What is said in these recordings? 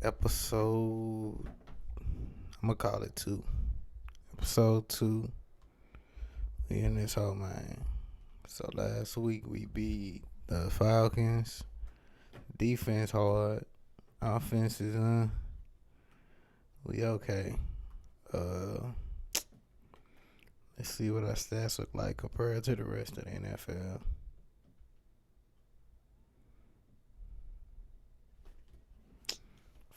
Episode, I'm gonna call it 2. Episode 2. We in this whole, man. So last week we beat the Falcons. Defense hard. Offense is we okay. Let's see what our stats look like compared to the rest of the NFL.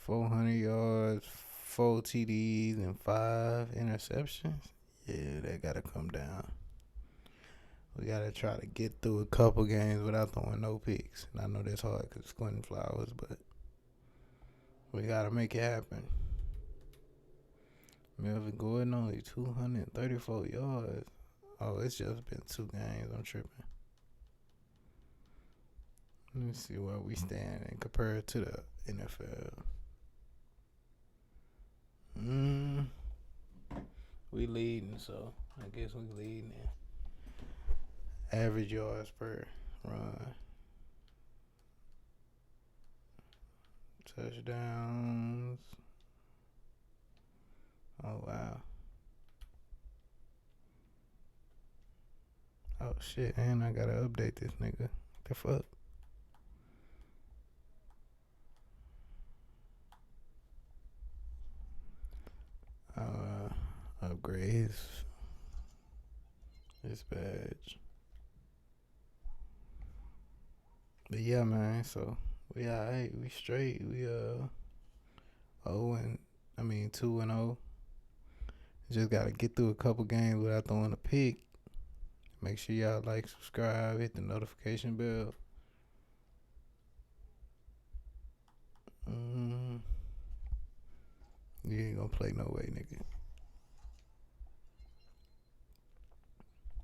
$400, 4 TDs, and 5 interceptions. Yeah, that gotta come down. We gotta try to get through a couple games without throwing no picks. And I know that's hard because it's Quentin Flowers, but we gotta make it happen. Melvin Gordon only 234 yards. Oh, it's just been 2 games. I'm tripping. Let me see where we stand and compare it to the NFL. We leading, so I guess we leading in average yards per run. Touchdowns. Oh, wow. Oh, shit, and I gotta update this nigga. What the fuck? Upgrade his badge. But yeah, man, so we alright, we straight. We 2-0. Just gotta get through a couple games without throwing a pick. Make sure y'all like, subscribe, hit the notification bell. You ain't gonna play no way, nigga.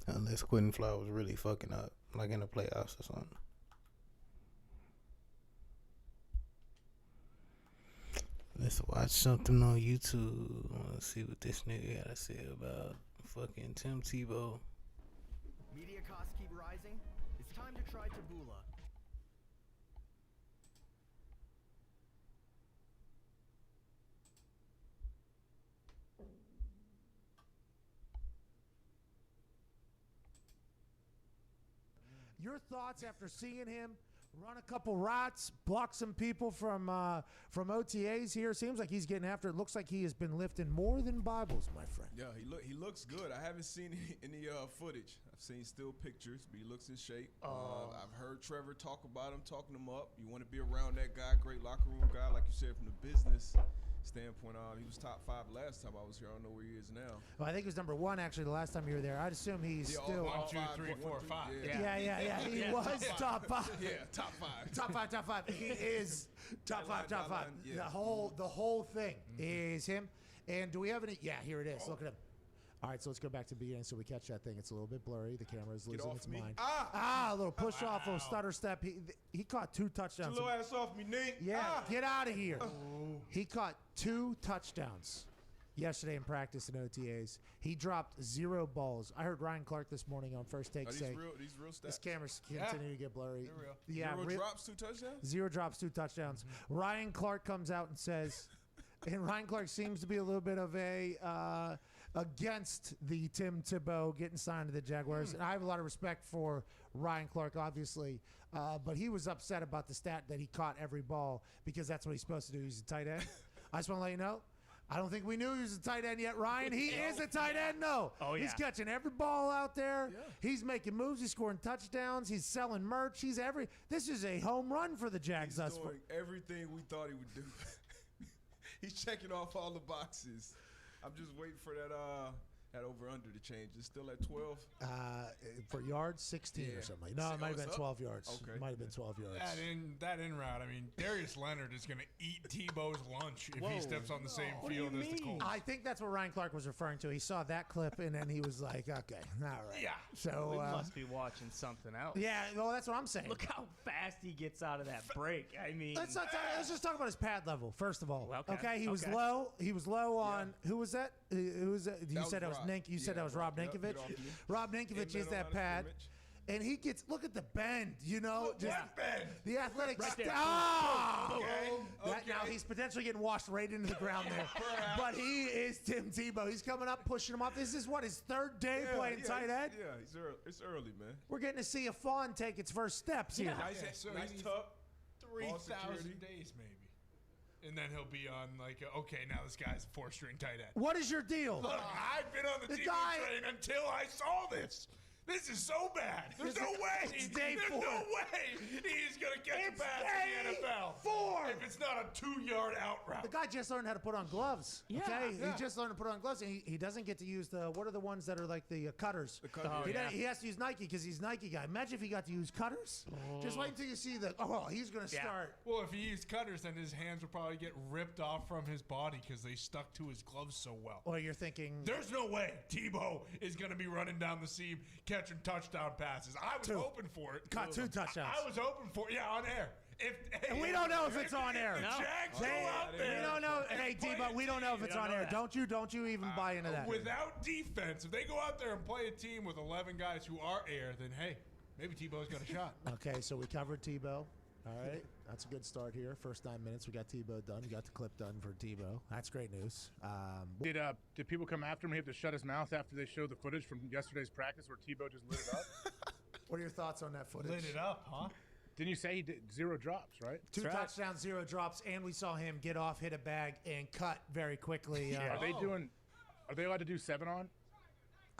Unless Quentin Flowers really fucking up, like in the playoffs or something. Let's watch something on YouTube. Let's see what this nigga gotta say about fucking Tim Tebow. Media costs keep rising. It's time to try Taboola. Your thoughts after seeing him run a couple routes, block some people from OTAs here? Seems like he's getting after it. Looks like he has been lifting more than Bibles, my friend. Yeah, he looks good. I haven't seen any footage. I've seen still pictures, but he looks in shape. I've heard Trevor talk about him, talking him up. You want to be around that guy, great locker room guy, like you said, from the business standpoint. He was top 5 last time I was here. I don't know where he is now. Well, I think he was number 1 actually the last time you were there. I'd assume he's still 1, 2, 3, 4, 5. Yeah. He was top 5. Yeah, top 5. Top 5. He is top 5. Yeah. The whole thing is him. And do we have any? Yeah, here it is. Look at him. All right, so let's go back to the beginning so we catch that thing. It's a little bit blurry. The camera is losing its mind. A little push off, a little stutter step. He caught 2 touchdowns. Get your little ass off me, Nate. Yeah, get out of here. He caught 2 touchdowns yesterday in practice in OTAs. He dropped 0 balls. I heard Ryan Clark this morning on First Take say, these real stats. this camera's continuing to get blurry. They're real. Yeah, 0 drops, 2 touchdowns? 0 drops, 2 touchdowns. Ryan Clark comes out and says, and Ryan Clark seems to be a little bit of a against the Tim Tebow getting signed to the Jaguars. And I have a lot of respect for Ryan Clark, obviously. But he was upset about the stat that he caught every ball because that's what he's supposed to do. He's a tight end. I just want to let you know, I don't think we knew he was a tight end yet, Ryan. He is a tight end, no. Oh, yeah. He's catching every ball out there. Yeah. He's making moves. He's scoring touchdowns. He's selling merch. This is a home run for the Jags. He's doing everything we thought he would do. He's checking off all the boxes. I'm just waiting for that over-under to change. It's still at 12? For yards, 16 or something. No, it might have been 12 yards. Okay. It might have been 12 yards. That in route, I mean, Darius Leonard is going to eat Tebow's lunch if he steps on the same field as the Colts. I think that's what Ryan Clark was referring to. He saw that clip, and then he was like, okay, all right. Yeah. So We must be watching something else. yeah, well, that's what I'm saying. Look how fast he gets out of that break. I mean, Let's just talk about his pad level, first of all. Okay, He was okay. low. He was low on, who was that? Who was that? You That said that was Rob. Nink. You said that was Rob Yep, Ninkovich. get off me. Rob Ninkovich is that pad. And he gets, look at the bend, you know? Look, just what bend? the athletic Right there. Now he's potentially getting washed right into the ground there. But he is Tim Tebow. He's coming up, pushing him off. This is what, his third day playing tight end? Yeah, it's early, man. We're getting to see a fawn take its first steps here. Nice tuck. 3,000 days, maybe. And then he'll be on like, okay, now this guy's a 4-string tight end. What is your deal? Look, I've been on the TV train until I saw this. This is so bad. There's no way. It's day There's 4. no way he's going to catch a pass in the NFL. 4. If it's not a 2-yard out route. The guy just learned how to put on gloves. Yeah. Okay? Yeah. He just learned to put on gloves, and he doesn't get to use what are the ones that are like the cutters? The cutter, He has to use Nike because he's Nike guy. Imagine if he got to use cutters. Just wait until you see he's going to start. Well, if he used cutters, then his hands would probably get ripped off from his body because they stuck to his gloves so well. Or you're thinking, There's no way Tebow is going to be running down the seam catching touchdown passes. I was hoping for it. caught 2 touchdowns. I was hoping for it. Yeah, on air. And we don't know if it's on air. The No. Jags go out there. We don't know. Hey, Tebow, we don't know if it's on air. Don't you even buy into that. Without defense, if they go out there and play a team with 11 guys who are air, then hey, maybe Tebow's got a shot. Okay, so we covered Tebow. All right, that's a good start here. First 9 minutes, we got Tebow done. We got the clip done for Tebow. That's great news. Did people come after him? He have to shut his mouth after they showed the footage from yesterday's practice where Tebow just lit it up? What are your thoughts on that footage? Lit it up, huh? Didn't you say he did 0 drops, right? 2 That's right. touchdowns, 0 drops, and we saw him get off, hit a bag, and cut very quickly. Are they allowed to do 7 on?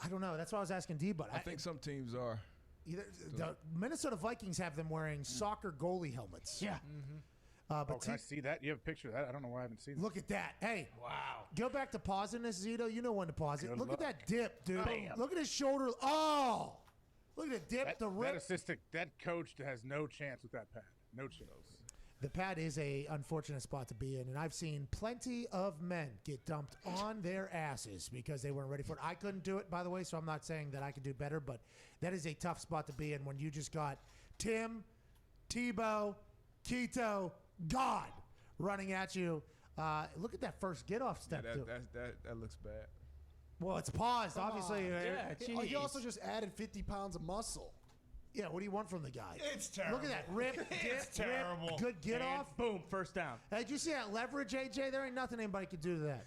I don't know. That's why I was asking D, but I think some teams are. the Minnesota Vikings have them wearing soccer goalie helmets. Yeah. But Can I see that? You have a picture of that? I don't know why I haven't seen that. look at that. Hey, Wow. go back to pausing this, Zito. You know when to pause it. Good Look luck. at that dip, dude. Bam. Look at his shoulder. Oh! Look at the dip, That, the that rip. assistant, that coach has no chance with that pad. No chance. The pad is a unfortunate spot to be in, and I've seen plenty of men get dumped on their asses because they weren't ready for it. I couldn't do it, by the way, so I'm not saying that I could do better, but that is a tough spot to be in when you just got Tim, Tebow, Keto, God running at you. Look at that first get-off step, too. That looks bad. Well, it's paused, obviously. Yeah, He also just added 50 pounds of muscle. Yeah, what do you want from the guy? It's terrible. Look at that. Rip, dip, It's terrible. rip, good get-off. Boom, first down. Hey, did you see that leverage, AJ? There ain't nothing anybody could do to that.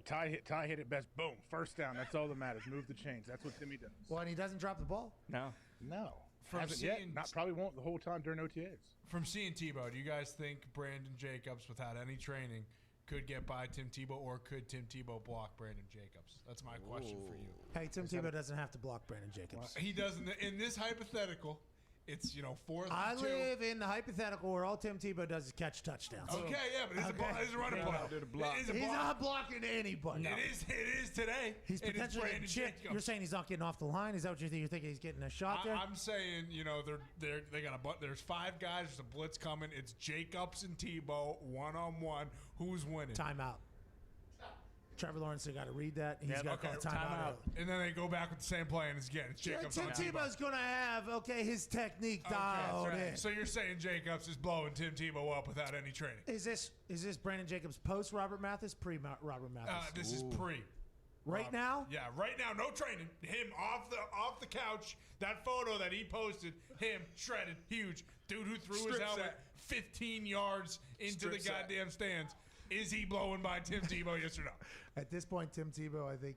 Ty hit it best. Boom. First down. That's all that matters. Move the chains. That's what Timmy does. Well, and he doesn't drop the ball. No. No. From Hasn't yet. seeing- Not probably won't the whole time during OTAs. From seeing Tebow, do you guys think Brandon Jacobs, without any training, could get by Tim Tebow, or could Tim Tebow block Brandon Jacobs? That's my question for you. Hey, Tim Tebow doesn't have to block Brandon Jacobs. He doesn't. In this hypothetical, it's 4th I and 2. live in the hypothetical where all Tim Tebow does is catch touchdowns. Okay, yeah, but it's a running play. Did a block. It is a He's block. not blocking anybody. It is today. He's It is potentially getting Brandon chipped. Jacobs. You're saying he's not getting off the line? Is that what you think? You're thinking he's getting a shot there? I'm saying, they got there's 5 guys. There's a blitz coming. It's Jacobs and Tebow one-on-one. Who's winning? Timeout. Trevor Lawrence got to read that. He's Yep. got Okay, to call a timeout. And then they go back with the same play, and it's Jacobs Tim on Tebow. Tebow's going to have, his technique Okay, dialed in. so you're saying Jacobs is blowing Tim Tebow up without any training? Is this Brandon Jacobs post Robert Mathis, pre Robert Mathis? This is pre. Right now? Yeah, right now, no training. Him off the couch. That photo that he posted, him shredded, huge dude who threw his Strip helmet sack. 15 yards into Strip the sack. goddamn stands. Is he blowing by Tim Tebow? Yes or no? At this point, Tim Tebow, I think,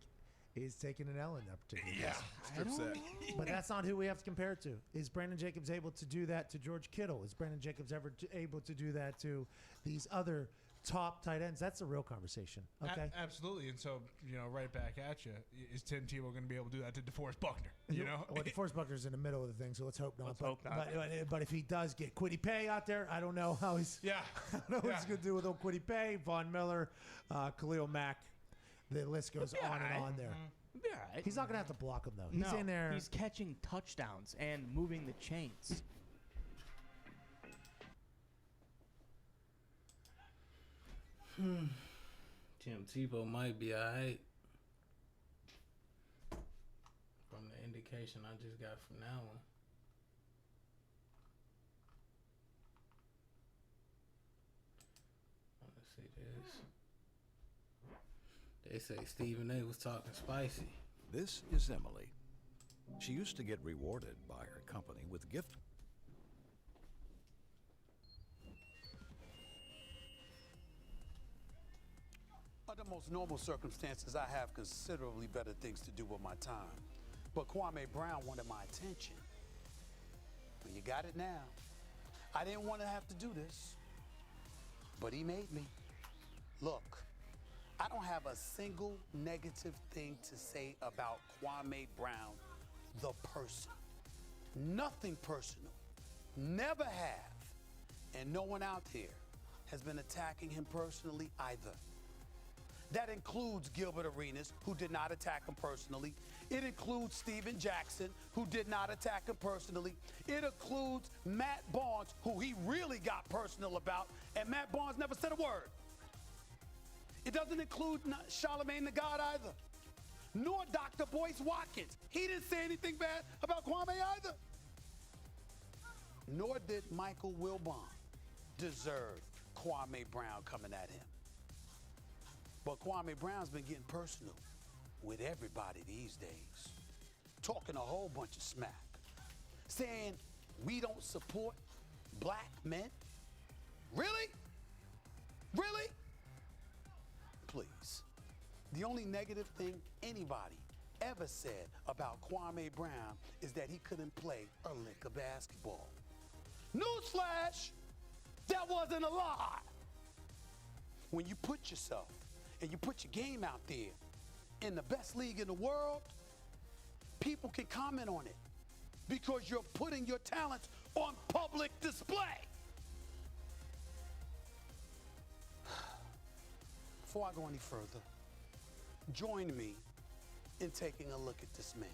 is taking an L in that particular Yeah. Strip sack. But that's not who we have to compare it to. Is Brandon Jacobs able to do that to George Kittle? Is Brandon Jacobs ever able to do that to these other top tight ends? That's a real conversation. Okay. Absolutely. And so, right back at you. Is Tim Tebow going to be able to do that to DeForest Buckner? Well, DeForest Buckner's in the middle of the thing, so let's hope not. Let's hope not. But if he does get Quiddy Pay out there, I don't know how he's. Yeah. I don't know what he's going to do with old Quiddy Pay, Von Miller, Khalil Mack. The list goes on and on there. Yeah, He's not going to have to block him though. He's in there. He's catching touchdowns and moving the chains. Tim Tebow might be alright. From the indication I just got from that one. Let's see this. They say Stephen A was talking spicy. This is Emily. She used to get rewarded by her company with gift. Under most normal circumstances, I have considerably better things to do with my time. But Kwame Brown wanted my attention. Well, you got it now. I didn't want to have to do this, but he made me. Look, I don't have a single negative thing to say about Kwame Brown, the person. Nothing personal. Never have. And no one out here has been attacking him personally either. That includes Gilbert Arenas, who did not attack him personally. It includes Steven Jackson, who did not attack him personally. It includes Matt Barnes, who he really got personal about, and Matt Barnes never said a word. It doesn't include Charlamagne the God either, nor Dr. Boyce Watkins. He didn't say anything bad about Kwame either. Nor did Michael Wilbon deserve Kwame Brown coming at him. But Kwame Brown's been getting personal with everybody these days, talking a whole bunch of smack, saying we don't support black men. Really? Really? Please. The only negative thing anybody ever said about Kwame Brown is that he couldn't play a lick of basketball. Newsflash, that wasn't a lie. When you put yourself and you put your game out there in the best league in the world, people can comment on it because you're putting your talents on public display. Before I go any further, join me in taking a look at this man.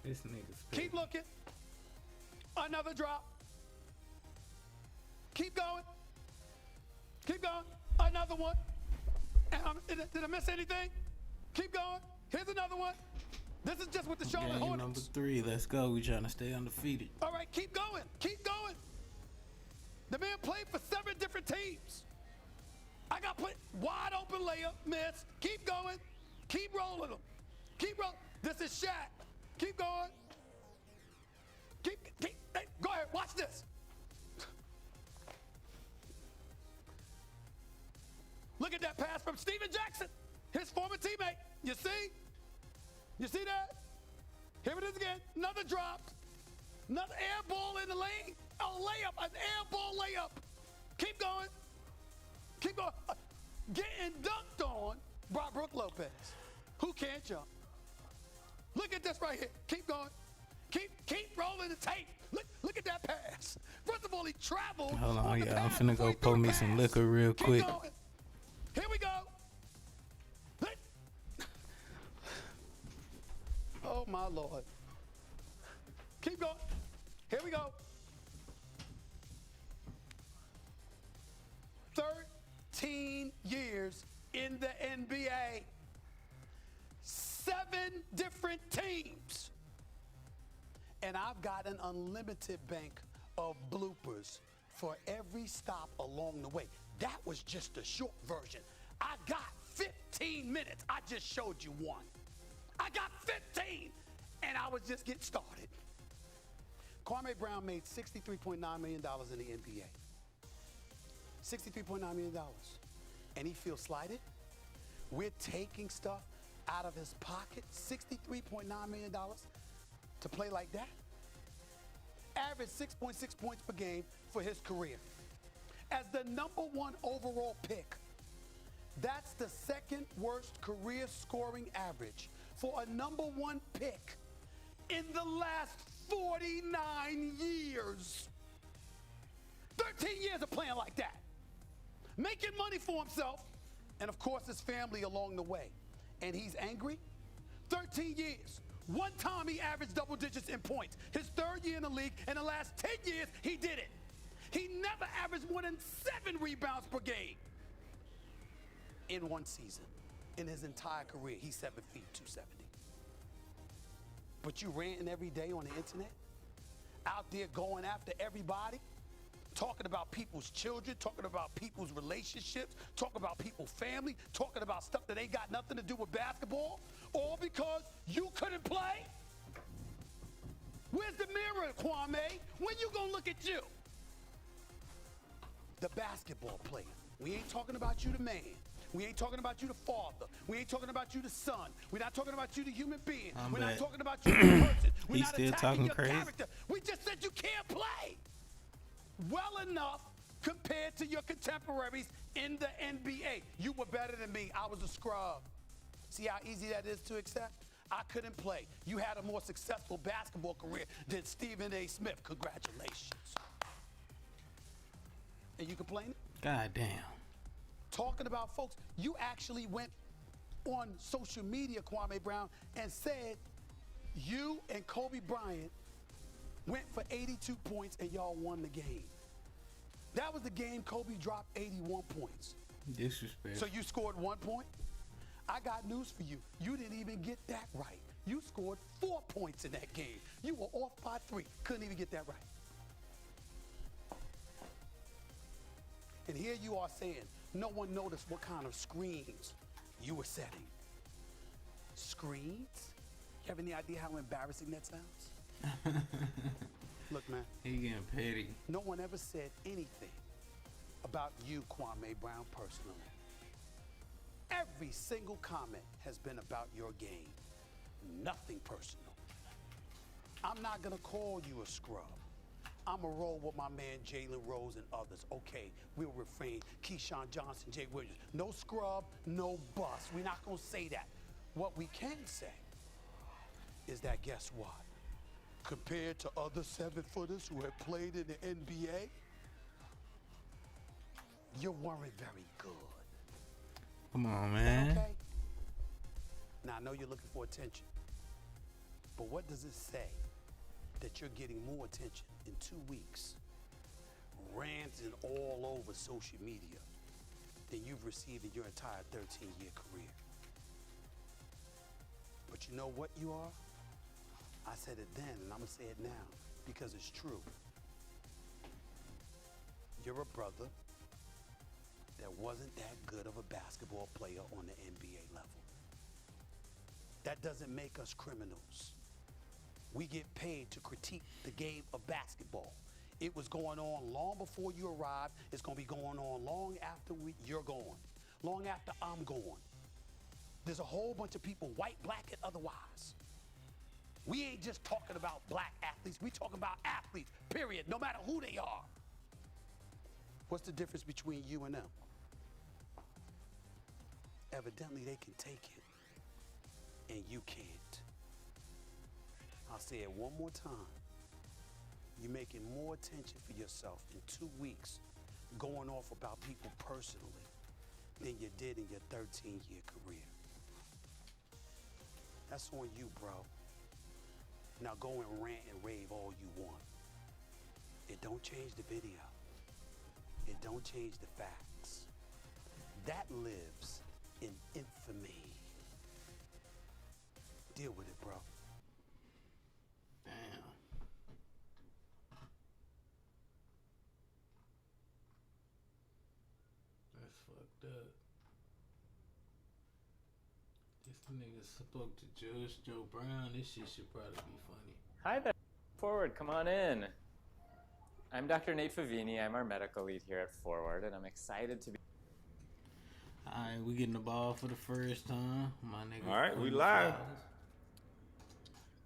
This nigga's Keep looking. Another drop. Keep going. Keep going. Another one. Did I miss anything? Keep going. Here's another one. This is just with the Charlotte Game Hornets. number 3. Let's go. We trying to stay undefeated. All right, keep going. Keep going. The man played for 7 different teams. I got put wide open layup, miss. Keep going. Keep rolling them. Keep rolling. This is Shaq. Keep going. Hey, go ahead. Watch this. Look at that pass from Steven Jackson, his former teammate. You see? You see that? Here it is again. Another drop. Another air ball in the lane. A layup. An air ball layup. Keep going. Keep going. Getting dunked on by Brook Lopez, who can't jump. Look at this right here. Keep going. Keep rolling the tape. Look at that pass. First of all, he traveled. Hold on, the y'all. I'm pass finna before go he pour threw me the some pass. liquor real Keep quick. going. Here we go. Oh, my Lord. Keep going. Here we go. 13 years in the NBA. 7 different teams. And I've got an unlimited bank of bloopers for every stop along the way. That was just the short version. I got 15 minutes. I just showed you one. I got 15, and I was just getting started. Kwame Brown made $63.9 million in the NBA. $63.9 million. And he feels slighted. We're taking stuff out of his pocket, $63.9 million to play like that. Averaged 6.6 points per game for his career. As the #1 overall pick, that's the 2nd worst career scoring average for a #1 pick in the last 49 years. 13 years of playing like that. Making money for himself and, of course, his family along the way. And he's angry? 13 years. One time he averaged double digits in points. His 3rd year in the league, and the last 10 years he did it. He never averaged more than 7 rebounds per game in one season. In his entire career, he's 7 feet, 270. But you ranting every day on the internet, out there going after everybody, talking about people's children, talking about people's relationships, talking about people's family, talking about stuff that ain't got nothing to do with basketball, all because you couldn't play? Where's the mirrors? Kwame. When you gonna look at you? The basketball player. We ain't talking about you, the man. We ain't talking about you, the father. We ain't talking about you, the son. We're not talking about you, the human being. We're not talking about you, the person. We're He's not still attacking talking your crazy. character. We just said you can't play well enough compared to your contemporaries in the NBA. You were better than me. I was a scrub. See how easy that is to accept? I couldn't play. You had a more successful basketball career than Stephen A. Smith. Congratulations. And you complaining? God damn. Talking about folks, you actually went on social media, Kwame Brown, and said you and Kobe Bryant went for 82 points and y'all won the game. That was the game Kobe dropped 81 points. Disrespect. So you scored 1 point? I got news for you. You didn't even get that right. You scored 4 points in that game. You were off by 3. Couldn't even get that right. And here you are saying, no one noticed what kind of screens you were setting. Screens? You have any idea how embarrassing that sounds? Look, man. He getting petty. No one ever said anything about you, Kwame Brown, personally. Every single comment has been about your game. Nothing personal. I'm not gonna call you a scrub. I'ma roll with my man Jalen Rose and others. Okay, we'll refrain. Keyshawn Johnson, Jay Williams. No scrub, no bust. We're not gonna say that. What we can say is that guess what? Compared to other 7-footers who have played in the NBA, you weren't very good. Come on, man. Okay? Now, I know you're looking for attention, but what does it say that you're getting more attention in 2 weeks, ranting all over social media, than you've received in your entire 13-year career? But you know what you are? I said it then, and I'm gonna say it now, because it's true. You're a brother that wasn't that good of a basketball player on the NBA level. That doesn't make us criminals. We get paid to critique the game of basketball. It was going on long before you arrived. It's gonna be going on long after you're gone, long after I'm gone. There's a whole bunch of people, white, black, and otherwise. We ain't just talking about black athletes. We talking about athletes, period, no matter who they are. What's the difference between you and them? Evidently, they can take it, and you can't. I'll say it one more time. You're making more attention for yourself in 2 weeks going off about people personally than you did in your 13-year career. That's on you, bro. Now go and rant and rave all you want. It don't change the video. It don't change the facts. That lives in infamy. Deal with it, bro. Damn. That's fucked up. This nigga spoke to Judge Joe Brown. This shit should probably be funny. Hi there. Forward, come on in. I'm Dr. Nate Favini. I'm our medical lead here at Forward, and I'm excited to be. Alright, we getting the ball for the first time. My nigga. All right, we Quentin live. Flowers.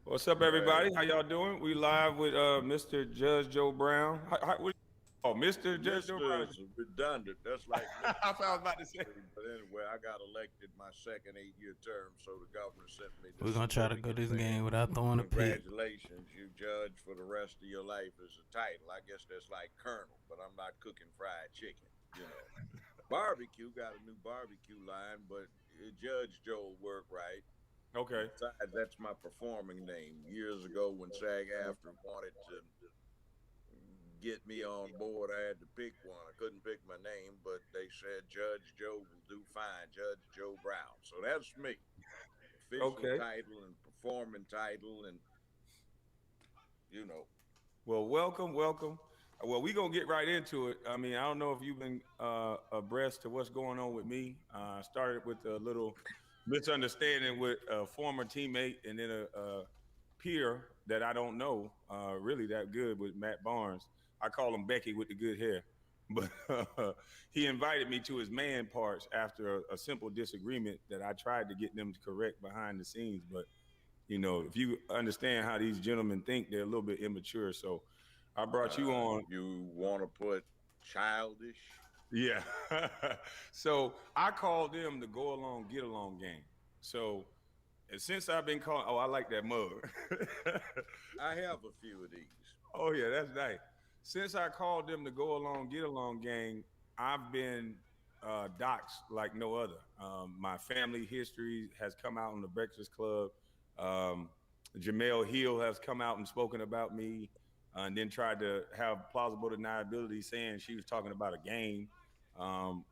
What's up, everybody? How y'all doing? We live with Mr. Judge Joe Brown. Mr. Judge Joe Brown. Is redundant. That's like That's what I was about to say. But anyway, I got elected my second 8-year term, so the governor sent me this. We're gonna try to go this game without throwing a pick. Congratulations, you judge for the rest of your life as a title. I guess that's like colonel, but I'm not cooking fried chicken, you know. Barbecue got a new barbecue line, but Judge Joe will work right. Okay. Besides, that's my performing name. Years ago when SAG-AFTRA wanted to get me on board, I had to pick one. I couldn't pick my name, but they said Judge Joe will do fine, Judge Joe Brown. So that's me. Official title and performing title, and you know. Well, welcome. Well, we gonna get right into it. I mean, I don't know if you've been abreast to what's going on with me. I started with a little misunderstanding with a former teammate and then a peer that I don't know really that good with Matt Barnes. I call him Becky with the good hair. But he invited me to his man parts after a simple disagreement that I tried to get them to correct behind the scenes. But if you understand how these gentlemen think, they're a little bit immature. So I brought you on. You want to put childish? Yeah. So I called them the go along, get along gang. So and since I've been calling, I like that mug. I have a few of these. Oh yeah, that's nice. Since I called them the go along, get along gang, I've been doxxed like no other. My family history has come out on the Breakfast Club. Um, Jamel Hill has come out and spoken about me, and then tried to have plausible deniability, saying she was talking about a game. Um,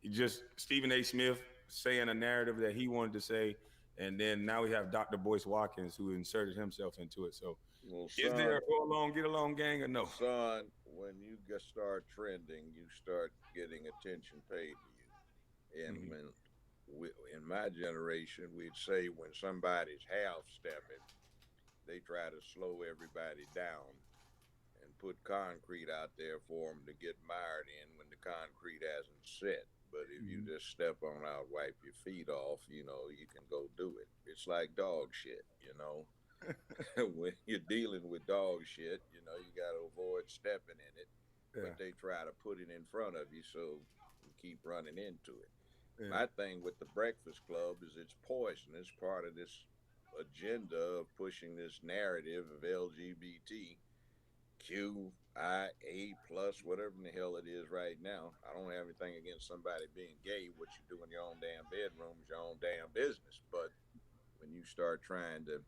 just Stephen A. Smith saying a narrative that he wanted to say, and then now we have Dr. Boyce Watkins who inserted himself into it. So, Well, is there a go along, get along gang or no? Son, when you start trending, you start getting attention paid to you. And in my generation, we'd say when somebody's half stepping, they try to slow everybody down and put concrete out there for them to get mired in when the concrete hasn't set. But if you just step on out, wipe your feet off, you can go do it. It's like dog shit. When you're dealing with dog shit, you got to avoid stepping in it. Yeah. But they try to put it in front of you, so you keep running into it. Yeah. My thing with the Breakfast Club is it's poisonous. Part of this agenda of pushing this narrative of LGBT QIA plus, whatever in the hell it is right now. I don't have anything against somebody being gay. What you do in your own damn bedroom is your own damn business. But when you start trying to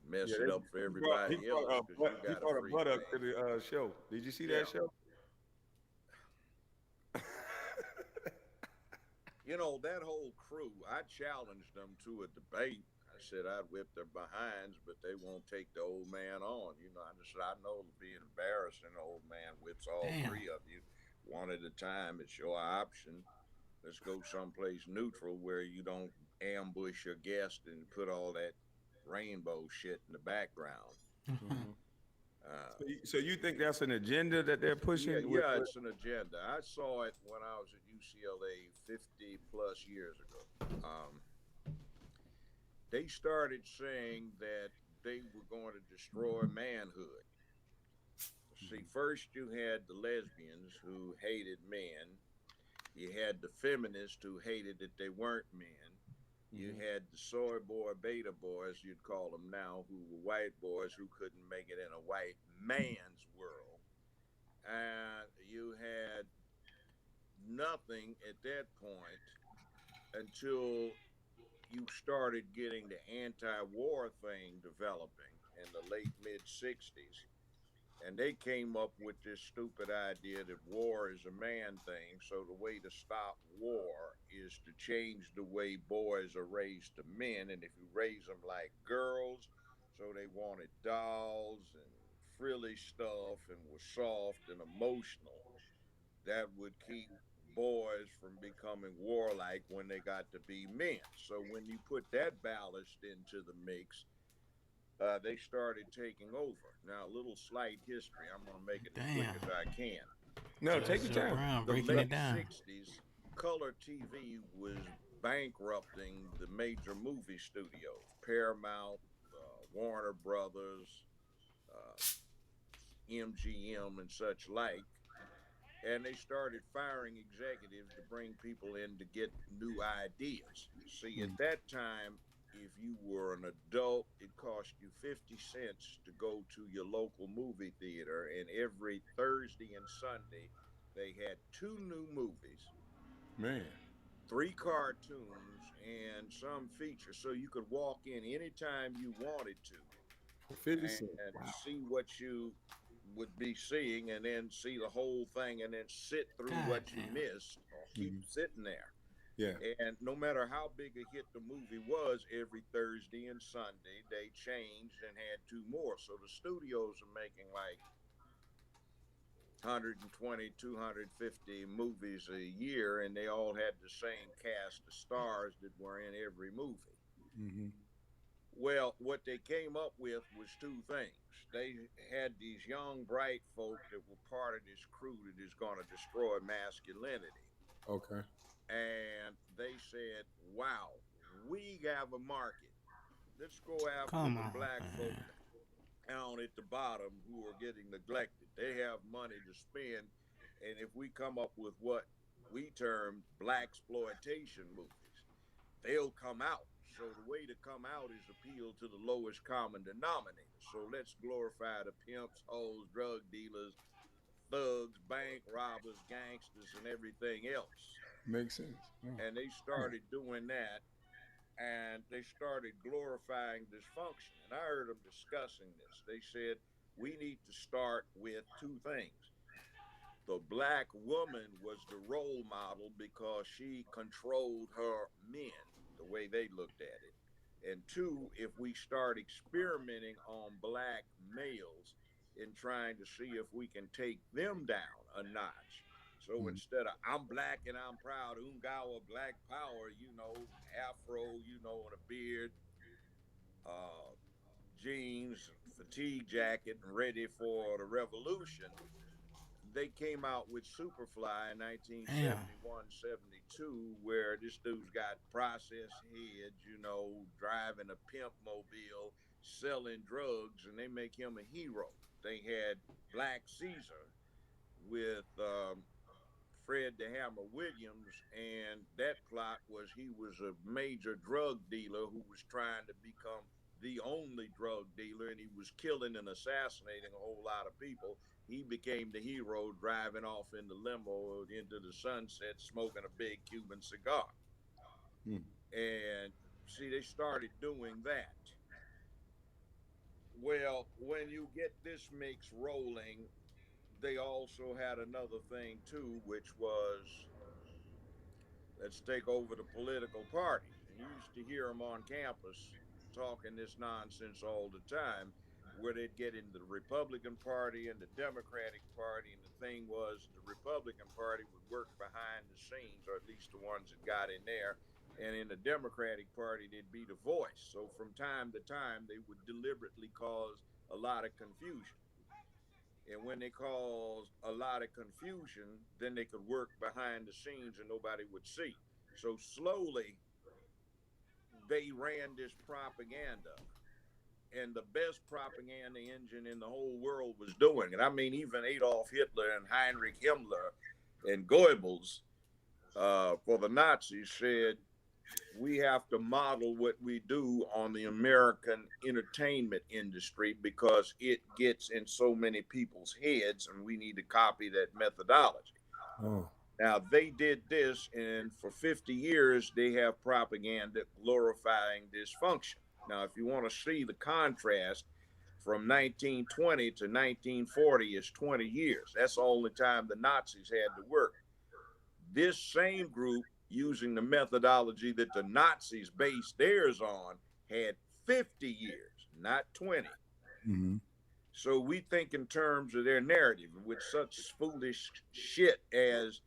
mess it up for everybody else, because you got brought a a free buttock to thing. the show. Did you see that show? That whole crew, I challenged them to a debate. I said I'd whip their behinds, but they won't take the old man on. I know it'll be embarrassing. The old man whips all three of you one at a time. It's your option. Let's go someplace neutral where you don't ambush your guest and put all that rainbow shit in the background. So you think that's an agenda that they're pushing? Yeah, it's an agenda. I saw it when I was at UCLA 50 plus years ago. They started saying that they were going to destroy manhood. See, first you had the lesbians who hated men. You had the feminists who hated that they weren't men. You had the soy boy, beta boys, you'd call them now, who were white boys who couldn't make it in a white man's world. And you had nothing at that point until you started getting the anti-war thing developing in the late mid-60s. And they came up with this stupid idea that war is a man thing. So the way to stop war is to change the way boys are raised to men. And if you raise them like girls, so they wanted dolls and frilly stuff and were soft and emotional, that would keep boys from becoming warlike when they got to be men. So when you put that ballast into the mix, they started taking over. Now, a little slight history. I'm going to make it as quick as I can. No, take your time. The late 60s, color TV was bankrupting the major movie studios, Paramount, Warner Brothers, MGM, and such like. And they started firing executives to bring people in to get new ideas. See, at that time, if you were an adult, it cost you 50 cents to go to your local movie theater. And every Thursday and Sunday, they had 2 new movies, Man, 3 cartoons, and some features. So you could walk in anytime you wanted to for 50 cents. and see what you would be seeing, and then see the whole thing, and then sit through what you missed, or keep sitting there. Yeah. And no matter how big a hit the movie was, every Thursday and Sunday they changed and had 2 more. So the studios are making like 120, 250 movies a year, and they all had the same cast of stars that were in every movie. Well, what they came up with was two things. They had these young, bright folk that were part of this crew that is going to destroy masculinity. Okay. And they said, wow, we have a market. Let's go after Come the on, black folk man. down at the bottom who are getting neglected. They have money to spend. And if we come up with what we term black exploitation movies, they'll come out. So the way to come out is appeal to the lowest common denominator. So let's glorify the pimps, hoes, drug dealers, thugs, bank robbers, gangsters, and everything else. Makes sense. Yeah. And they started doing that, and they started glorifying dysfunction. And I heard them discussing this. They said, we need to start with two things. The black woman was the role model because she controlled her men the way they looked at it. And two, if we start experimenting on black males and trying to see if we can take them down a notch. So instead of I'm black and I'm proud, Ungawa black power, afro, and a beard, uh, jeans, fatigue jacket, and ready for the revolution, they came out with Superfly in Damn. 1971, 72, where this dude's got processed heads, driving a pimp mobile, selling drugs, and they make him a hero. They had Black Caesar with Fred the Hammer Williams, and that plot was he was a major drug dealer who was trying to become the only drug dealer, and he was killing and assassinating a whole lot of people. He became the hero driving off in the limo into the sunset, smoking a big Cuban cigar. And see, they started doing that. Well, when you get this mix rolling, they also had another thing too, which was let's take over the political parties. And you used to hear them on campus talking this nonsense all the time, where they'd get into the Republican Party and the Democratic Party. And the thing was, the Republican Party would work behind the scenes, or at least the ones that got in there. And in the Democratic Party, they'd be the voice. So from time to time, they would deliberately cause a lot of confusion. And when they caused a lot of confusion, then they could work behind the scenes and nobody would see. So slowly, they ran this propaganda. And the best propaganda engine in the whole world was doing it. I mean, even Adolf Hitler and Heinrich Himmler and Goebbels for the Nazis said, we have to model what we do on the American entertainment industry because it gets in so many people's heads, and we need to copy that methodology. Oh. Now, they did this, and for 50 years, they have propaganda glorifying dysfunction. Now, if you want to see the contrast from 1920 to 1940 is 20 years. That's the only time the Nazis had to work. This same group, using the methodology that the Nazis based theirs on, had 50 years, not 20. Mm-hmm. So we think in terms of their narrative with such foolish shit as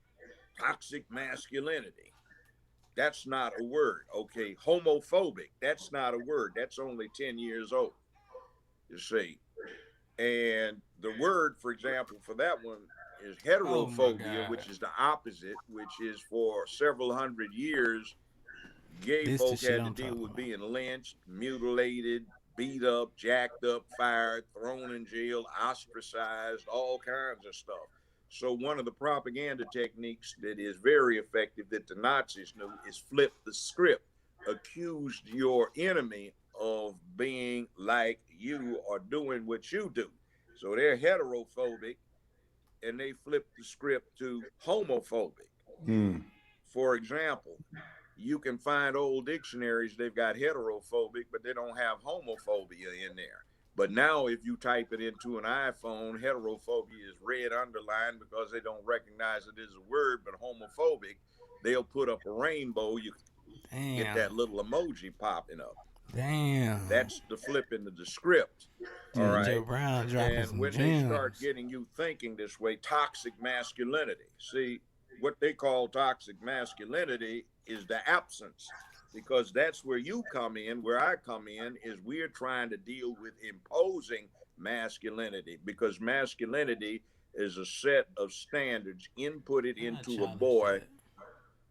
toxic masculinity. That's not a word. Okay, homophobic, that's not a word. That's only 10 years old, you see. And the word, for example, for that one is heterophobia, which is the opposite, which is for several hundred years, gay This the folk shit had to I'm deal talking with about. being lynched, mutilated, beat up, jacked up, fired, thrown in jail, ostracized, all kinds of stuff. So one of the propaganda techniques that is very effective that the Nazis knew is flip the script. Accuse your enemy of being like you or doing what you do. So they're heterophobic and they flip the script to homophobic. For example, you can find old dictionaries, they've got heterophobic, but they don't have homophobia in there. But now, if you type it into an iPhone, heterophobia is red underlined because they don't recognize it as a word, but homophobic, they'll put up a rainbow. You get Damn. that little emoji popping up. Damn. That's the flipping of the script. All Yeah, right. Joe Brown dropping And some when they start gems. getting you thinking this way, toxic masculinity. See, what they call toxic masculinity is the absence because that's where you come in. Where I come in is we're trying to deal with imposing masculinity, because masculinity is a set of standards inputted into a boy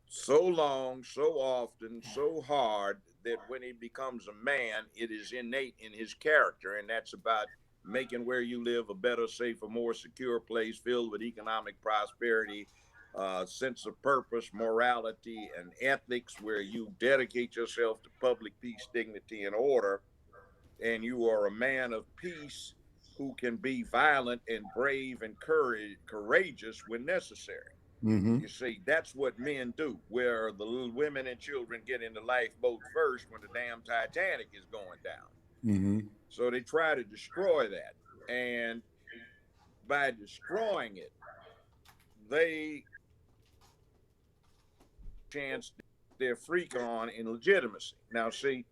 so long, so often, so hard that when he becomes a man, it is innate in his character. And that's about making where you live a better, safer, more secure place filled with economic prosperity, sense of purpose, morality, and ethics, where you dedicate yourself to public peace, dignity, and order. And you are a man of peace who can be violent and brave and courageous when necessary. Mm-hmm. You see, that's what men do, where the little women and children get in the lifeboat first when the damn Titanic is going down. Mm-hmm. So they try to destroy that. And by destroying it, they chance their freak on in legitimacy. Now, see,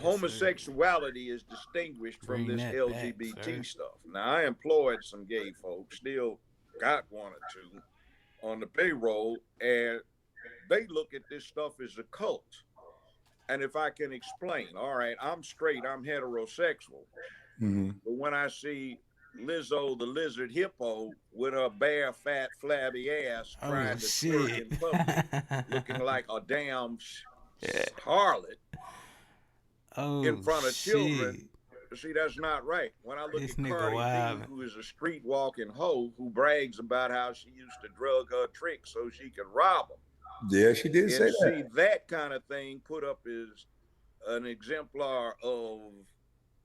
homosexuality is distinguished from Bring this that back, LGBT sir. stuff. Now, I employed some gay folks, still got one or two on the payroll, and they look at this stuff as a cult. And if I can explain, all right, I'm straight, I'm heterosexual. Mm-hmm. But when I see Lizzo the lizard hippo with her bare, fat, flabby ass Oh trying to twerk shit! in public, looking like a damn harlot in Oh front of shit! children, see, that's not right. When I look This at nigga Cardi B, wild. who is a street walking hoe who brags about how she used to drug her tricks so she could rob them, Yeah, she did say and see that. that kind of thing put up as an exemplar of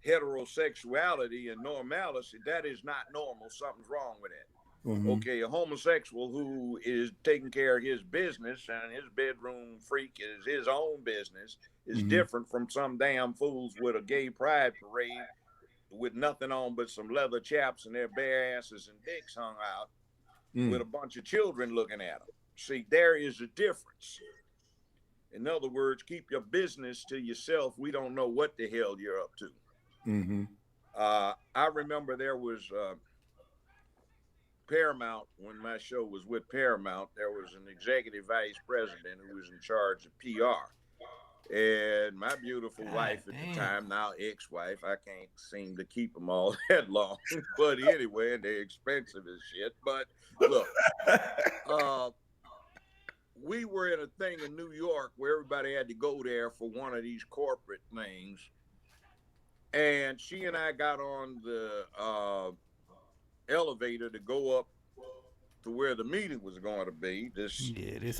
heterosexuality and normalcy, that is not normal. Something's wrong with it. Mm-hmm. Okay, a homosexual who is taking care of his business and his bedroom freak is his own business is Mm-hmm. different from some damn fools with a gay pride parade with nothing on but some leather chaps and their bare asses and dicks hung out with a bunch of children looking at them. See, there is a difference. In other words, keep your business to yourself. We don't know what the hell you're up to. Mm-hmm. I remember there was Paramount, when my show was with Paramount, there was an executive vice president who was in charge of PR. And my beautiful wife at the time, now ex-wife, I can't seem to keep them all that long. But anyway, and they're expensive as shit. But look, we were in a thing in New York where everybody had to go there for one of these corporate things. And she and I got on the elevator to go up to where the meeting was going to be. This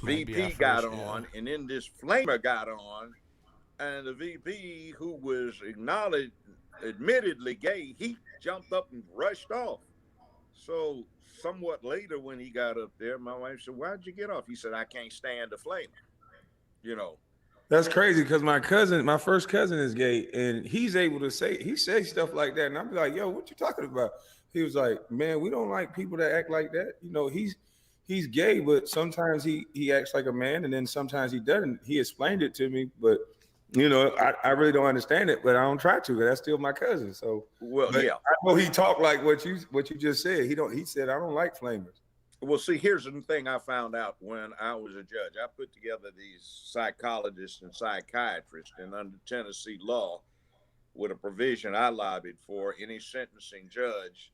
might be our VP got first on, and then this flamer got on, and the VP, who was admittedly gay, he jumped up and rushed off. So somewhat later, when he got up there, my wife said, "Why'd you get off?" He said, "I can't stand the flamer." You know. That's crazy because my first cousin is gay, and he's able to he says stuff like that, and I'm like, "Yo, what you talking about?" He was like, "Man, we don't like people that act like that. You know, he's gay, but sometimes he acts like a man, and then sometimes he doesn't." He explained it to me, but you know, I really don't understand it, but I don't try to. Cause that's still my cousin. So, well, yeah, yeah, I know he talked like what you just said. He said, "I don't like flamers." Well, see, here's the thing I found out when I was a judge. I put together these psychologists and psychiatrists, and under Tennessee law, with a provision I lobbied for, any sentencing judge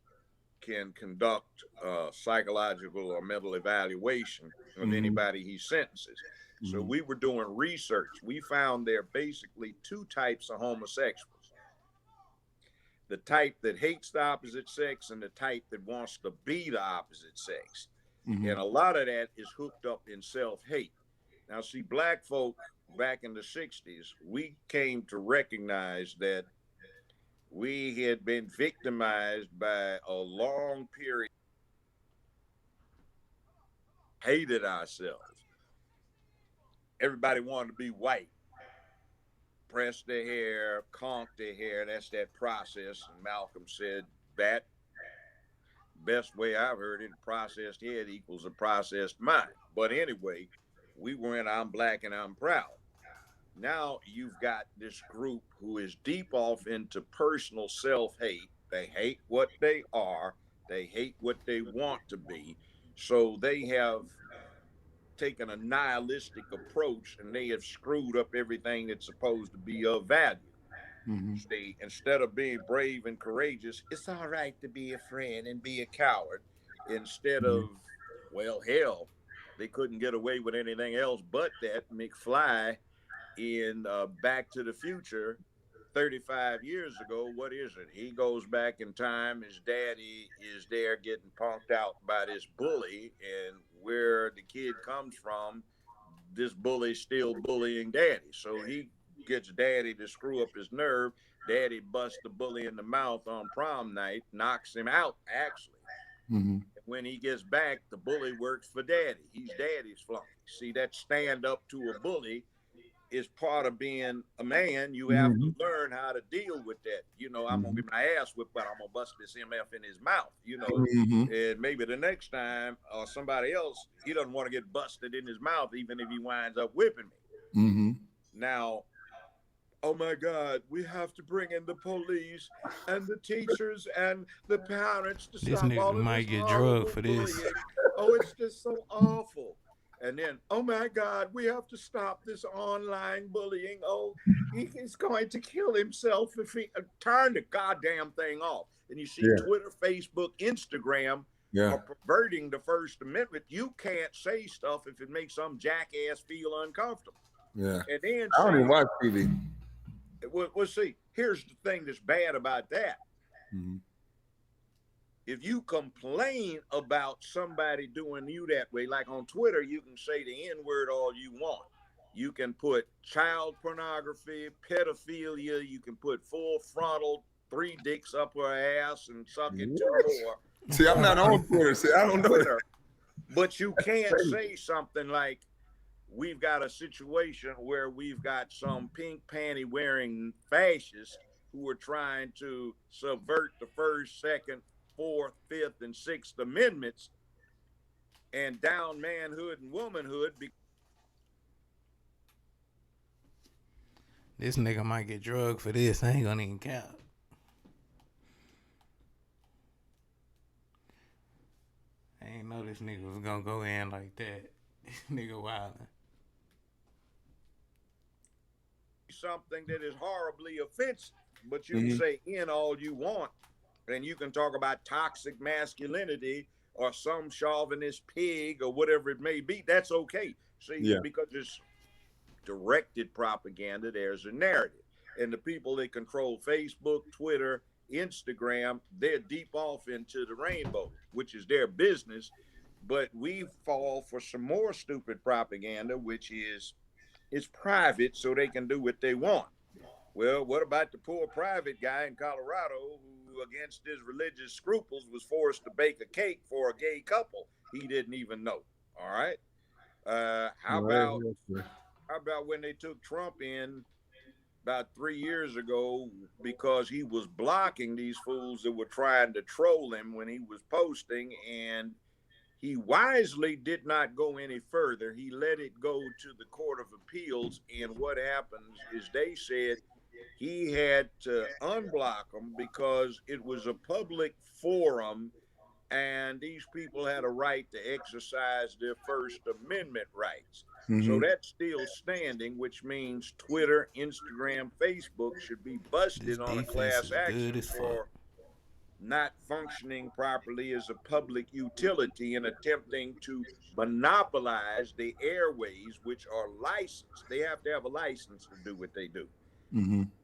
can conduct psychological or mental evaluation of anybody he sentences. So we were doing research. We found there are basically two types of homosexuals: the type that hates the opposite sex and the type that wants to be the opposite sex. Mm-hmm. And a lot of that is hooked up in self-hate. Now, see, black folk back in the 60s, we came to recognize that we had been victimized by a long period, hated ourselves. Everybody wanted to be white. Press their hair, conk their hair. That's that process. And Malcolm said that best way I've heard it, a processed head equals a processed mind. But anyway, we were in I'm black and I'm proud. Now you've got this group who is deep off into personal self-hate. They hate what they are. They hate what they want to be. So they have taken a nihilistic approach and they have screwed up everything that's supposed to be of value. See, instead of being brave and courageous, it's all right to be a friend and be a coward. Instead of, well, hell, they couldn't get away with anything else but that. McFly in Back to the Future 35 years ago, what is it? He goes back in time. His daddy is there getting punked out by this bully, and where the kid comes from, this bully's still bullying daddy. So he gets daddy to screw up his nerve. Daddy busts the bully in the mouth on prom night, knocks him out, actually. When he gets back, the bully works for daddy. He's daddy's flunky. See, that stand up to a bully is part of being a man. You have to learn how to deal with that. You know, I'm gonna get my ass whipped, but I'm gonna bust this MF in his mouth. You know, and maybe the next time or somebody else, he doesn't want to get busted in his mouth, even if he winds up whipping me. Now, oh my God, we have to bring in the police and the teachers and the parents to This stop all nigga of might this get horrible drugged for this. bullying. Oh, it's just so awful. And then, oh my God, we have to stop this online bullying. Oh, he's going to kill himself if he turn the goddamn thing off. And you see Twitter, Facebook, Instagram are perverting the First Amendment. You can't say stuff if it makes some jackass feel uncomfortable. Yeah. And then I don't even watch TV. Well, see, here's the thing that's bad about that. If you complain about somebody doing you that way, like on Twitter, you can say the N-word all you want. You can put child pornography, pedophilia. You can put full frontal, 3 dicks up her ass and suck it 2 more. See, I'm not on Twitter. See, I don't know that. But you can't say something like, we've got a situation where we've got some pink panty wearing fascists who are trying to subvert the First, Second, Fourth, Fifth, and Sixth Amendments and down manhood and womanhood. This nigga might get drugged for this. I ain't gonna even count. I ain't know this nigga was gonna go in like that. This nigga wildin'. Something that is horribly offensive, but you can say in all you want, and you can talk about toxic masculinity or some chauvinist pig or whatever it may be. That's okay. See, because it's directed propaganda, there's a narrative. And the people that control Facebook, Twitter, Instagram, they're deep off into the rainbow, which is their business. But we fall for some more stupid propaganda, which is it's private, so they can do what they want. Well, what about the poor private guy in Colorado who, against his religious scruples, was forced to bake a cake for a gay couple he didn't even know? All right. How about when they took Trump in about 3 years ago because he was blocking these fools that were trying to troll him when he was posting, and he wisely did not go any further. He let it go to the Court of Appeals, and what happens is they said he had to unblock them because it was a public forum and these people had a right to exercise their First Amendment rights. So that's still standing, which means Twitter, Instagram, Facebook should be busted on a class action for not functioning properly as a public utility and attempting to monopolize the airways, which are licensed. They have to have a license to do what they do.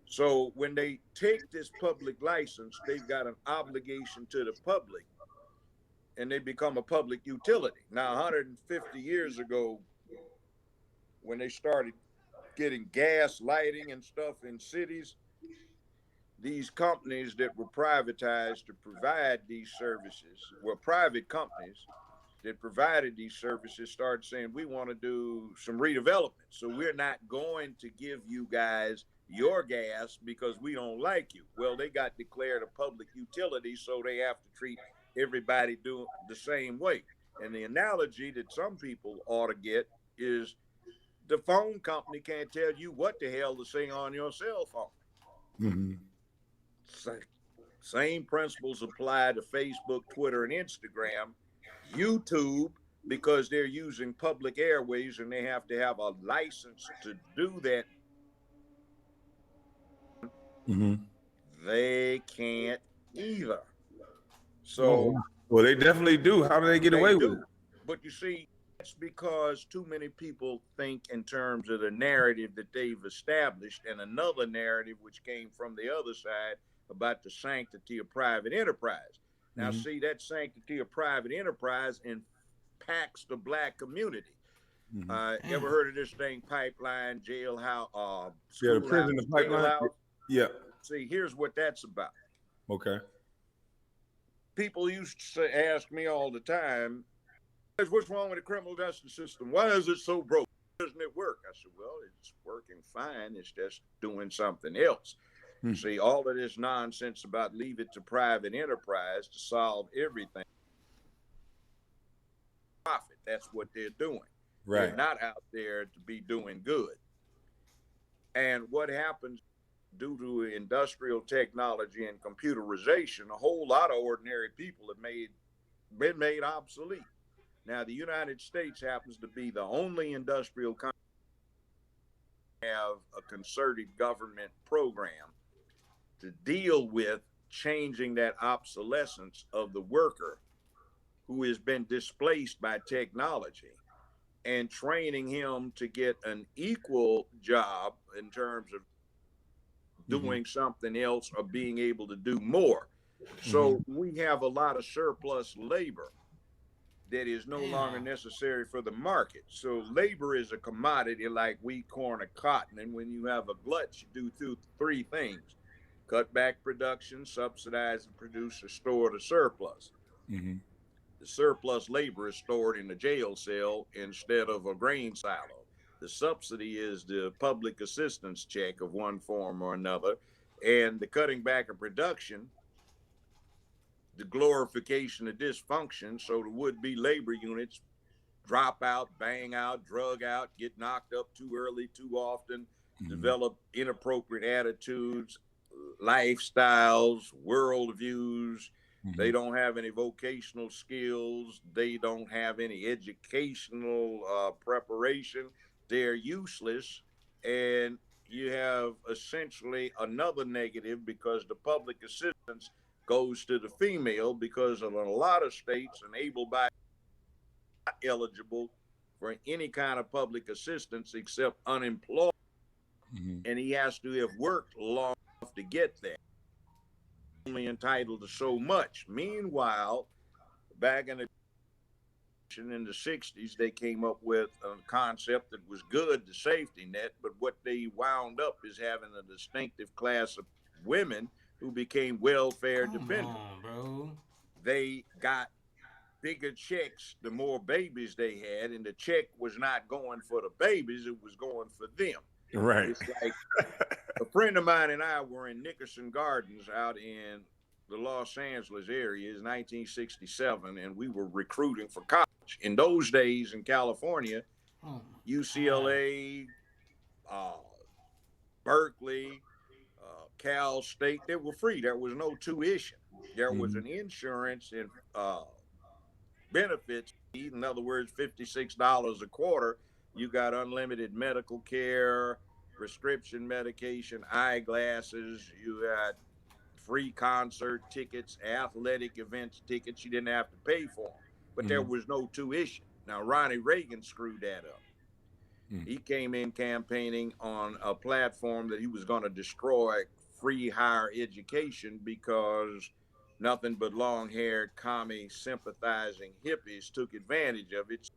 So when they take this public license, they've got an obligation to the public and they become a public utility. Now, 150 years ago, when they started getting gas lighting and stuff in cities, these companies that were privatized to provide these services were private companies that provided these services started saying, we want to do some redevelopment. So we're not going to give you guys your gas because we don't like you. Well, they got declared a public utility, so they have to treat everybody doing the same way. And the analogy that some people ought to get is the phone company can't tell you what the hell to say on your cell phone. Same principles apply to Facebook, Twitter, and Instagram. YouTube because they're using public airways and they have to have a license to do that. Mm-hmm. They can't either. Oh, So wow. Well, they definitely do. How do they get away with it? But you see, that's because too many people think in terms of the narrative that they've established and another narrative which came from the other side about the sanctity of private enterprise. Now, Mhm. see, that sanctity of private enterprise impacts the black community. Ever heard of this thing, pipeline, jailhouse, Yeah, the schoolhouse, prison, the pipeline. jailhouse? Yeah. See, here's what that's about. Okay. People used to ask me all the time, what's wrong with the criminal justice system? Why is it so broke? Doesn't it work? I said, well, it's working fine. It's just doing something else. See, all of this nonsense about leave it to private enterprise to solve everything. Profit. That's what they're doing. Right. They're not out there to be doing good. And what happens due to industrial technology and computerization, a whole lot of ordinary people have been made obsolete. Now, the United States happens to be the only industrial country to have a concerted government program to deal with changing that obsolescence of the worker who has been displaced by technology and training him to get an equal job in terms of doing something else or being able to do more. So we have a lot of surplus labor that is no longer necessary for the market. So labor is a commodity like wheat, corn, or cotton. And when you have a glut, you do three things: cut back production, subsidize and produce, or store the surplus. The surplus labor is stored in a jail cell instead of a grain silo. The subsidy is the public assistance check of one form or another. And the cutting back of production, the glorification of dysfunction, so the would-be labor units drop out, bang out, drug out, get knocked up too early, too often, develop inappropriate attitudes, lifestyles, worldviews. They don't have any vocational skills. They don't have any educational preparation. They're useless. And you have essentially another negative because the public assistance goes to the female because in a lot of states, an able-bodied not eligible for any kind of public assistance except unemployed. And he has to have worked long enough to get there. Only entitled to so much. Meanwhile, back in the 60s, they came up with a concept that was good, the safety net, but what they wound up is having a distinctive class of women who became welfare dependent. Bro. They got bigger checks the more babies they had, and the check was not going for the babies, it was going for them. Right. It's like a friend of mine and I were in Nickerson Gardens out in the Los Angeles area. It's 1967, and we were recruiting for college. In those days in California, UCLA, Berkeley, Cal State, they were free. There was no tuition. There was an insurance and benefits. In other words, $56 a quarter. You got unlimited medical care, prescription medication, eyeglasses. You had free concert tickets, athletic events tickets. You didn't have to pay for them, but there was no tuition. Now, Ronnie Reagan screwed that up. He came in campaigning on a platform that he was going to destroy free higher education because nothing but long-haired, commie, sympathizing hippies took advantage of it.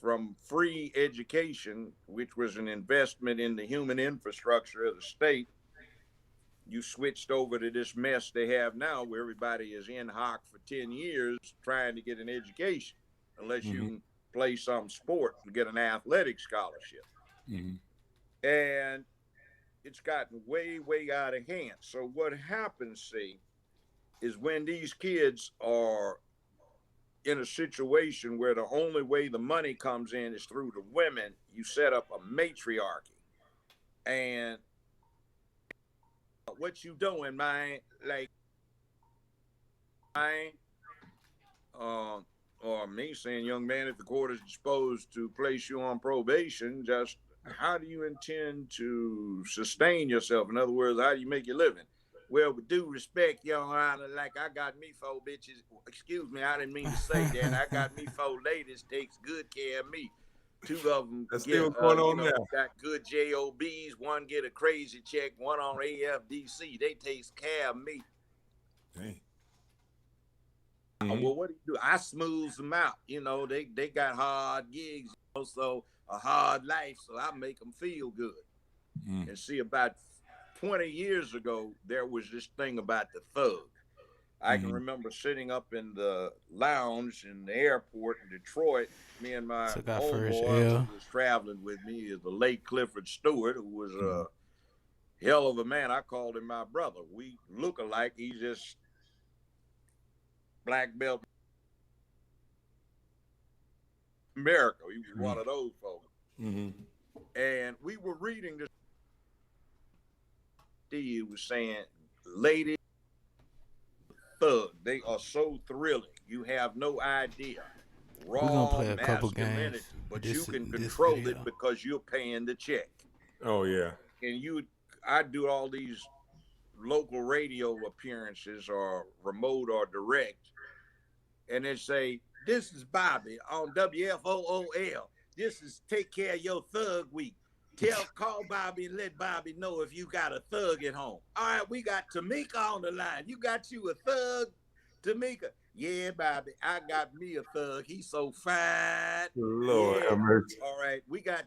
From free education, which was an investment in the human infrastructure of the state, you switched over to this mess they have now where everybody is in hock for 10 years trying to get an education, unless you can play some sport and get an athletic scholarship. And it's gotten way, way out of hand. So what happens, see, is when these kids are in a situation where the only way the money comes in is through the women, you set up a matriarchy. And what you doing, man? Like, or me saying, young man, if the court is disposed to place you on probation, just how do you intend to sustain yourself? In other words, how do you make your living? Well, with due respect, Your Honor, like I got me 4 bitches. Excuse me, I didn't mean to say that. I got me 4 ladies takes good care of me. 2 of them That's get, still going on now. got good JOBs. 1 get a crazy check. 1 on AFDC. They takes care of me. Dang. Well, what do? I smooths them out. They got hard gigs, so a hard life, so I make them feel good. And see, about 20 years ago, there was this thing about the thug. I can remember sitting up in the lounge in the airport in Detroit. Me and my Took our first homeboy L. who was traveling with me is the late Clifford Stewart, who was a hell of a man. I called him my brother. We look alike. He's just black belt America. He was one of those folks. And we were reading this. He was saying, ladies, thug, they are so thrilling. You have no idea. We're gonna play a couple masculinity, games. but you can control video. it because you're paying the check. Oh yeah. And I do all these local radio appearances or remote or direct, and they say, this is Bobby on WFOOL. This is Take Care of Your Thug Week. Call Bobby and let Bobby know if you got a thug at home. All right, we got Tamika on the line. You got you a thug, Tamika? Yeah, Bobby, I got me a thug. He's so fine. Lord have mercy. All right, we got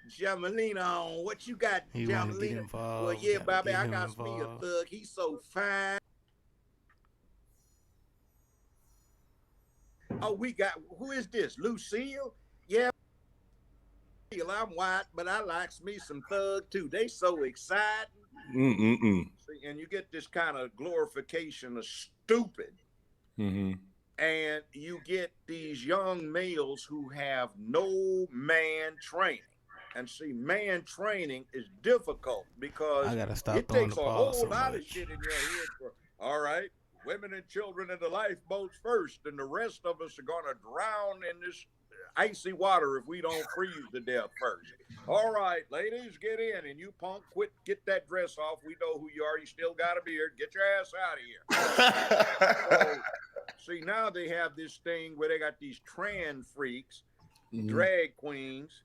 Jamalina on. What you got, He wanna get Jamalina? involved, Well, yeah, gotta Bobby, get I him got me a involved. thug. He's so fine. Oh, who is this? Lucille? Yeah. I'm white, but I likes me some thug too. They so exciting. See, and you get this kind of glorification of stupid. And you get these young males who have no man training. And see, man training is difficult because I gotta stop it throwing takes the a ball whole so lot of much. shit in your head for, all right, women and children in the lifeboats first, and the rest of us are going to drown in this icy water if we don't freeze to death first. All right, ladies, get in, and you punk, get that dress off. We know who you are. You still got a beard. Get your ass out of here. So, see, now they have this thing where they got these trans freaks, drag queens,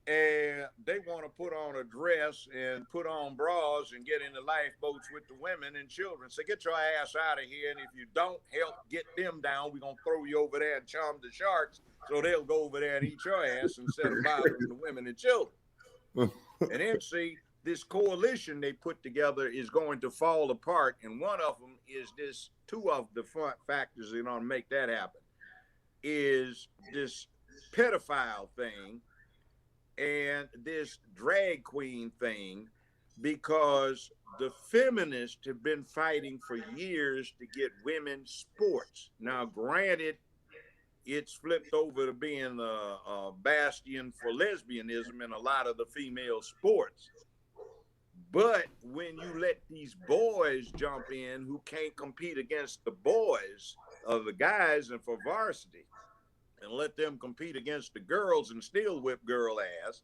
and they want to put on a dress and put on bras and get in the lifeboats with the women and children. So get your ass out of here, and if you don't help get them down, we're going to throw you over there and charm the sharks so they'll go over there and eat your ass instead of bothering the women and children. And then, see, this coalition they put together is going to fall apart, and one of them is this, 2 of the factors that are going to make that happen is this pedophile thing and this drag queen thing, because the feminists have been fighting for years to get women's sports. Now, granted, it's flipped over to being a bastion for lesbianism in a lot of the female sports. But when you let these boys jump in who can't compete against the boys of the guys and for varsity, and let them compete against the girls and still whip girl ass,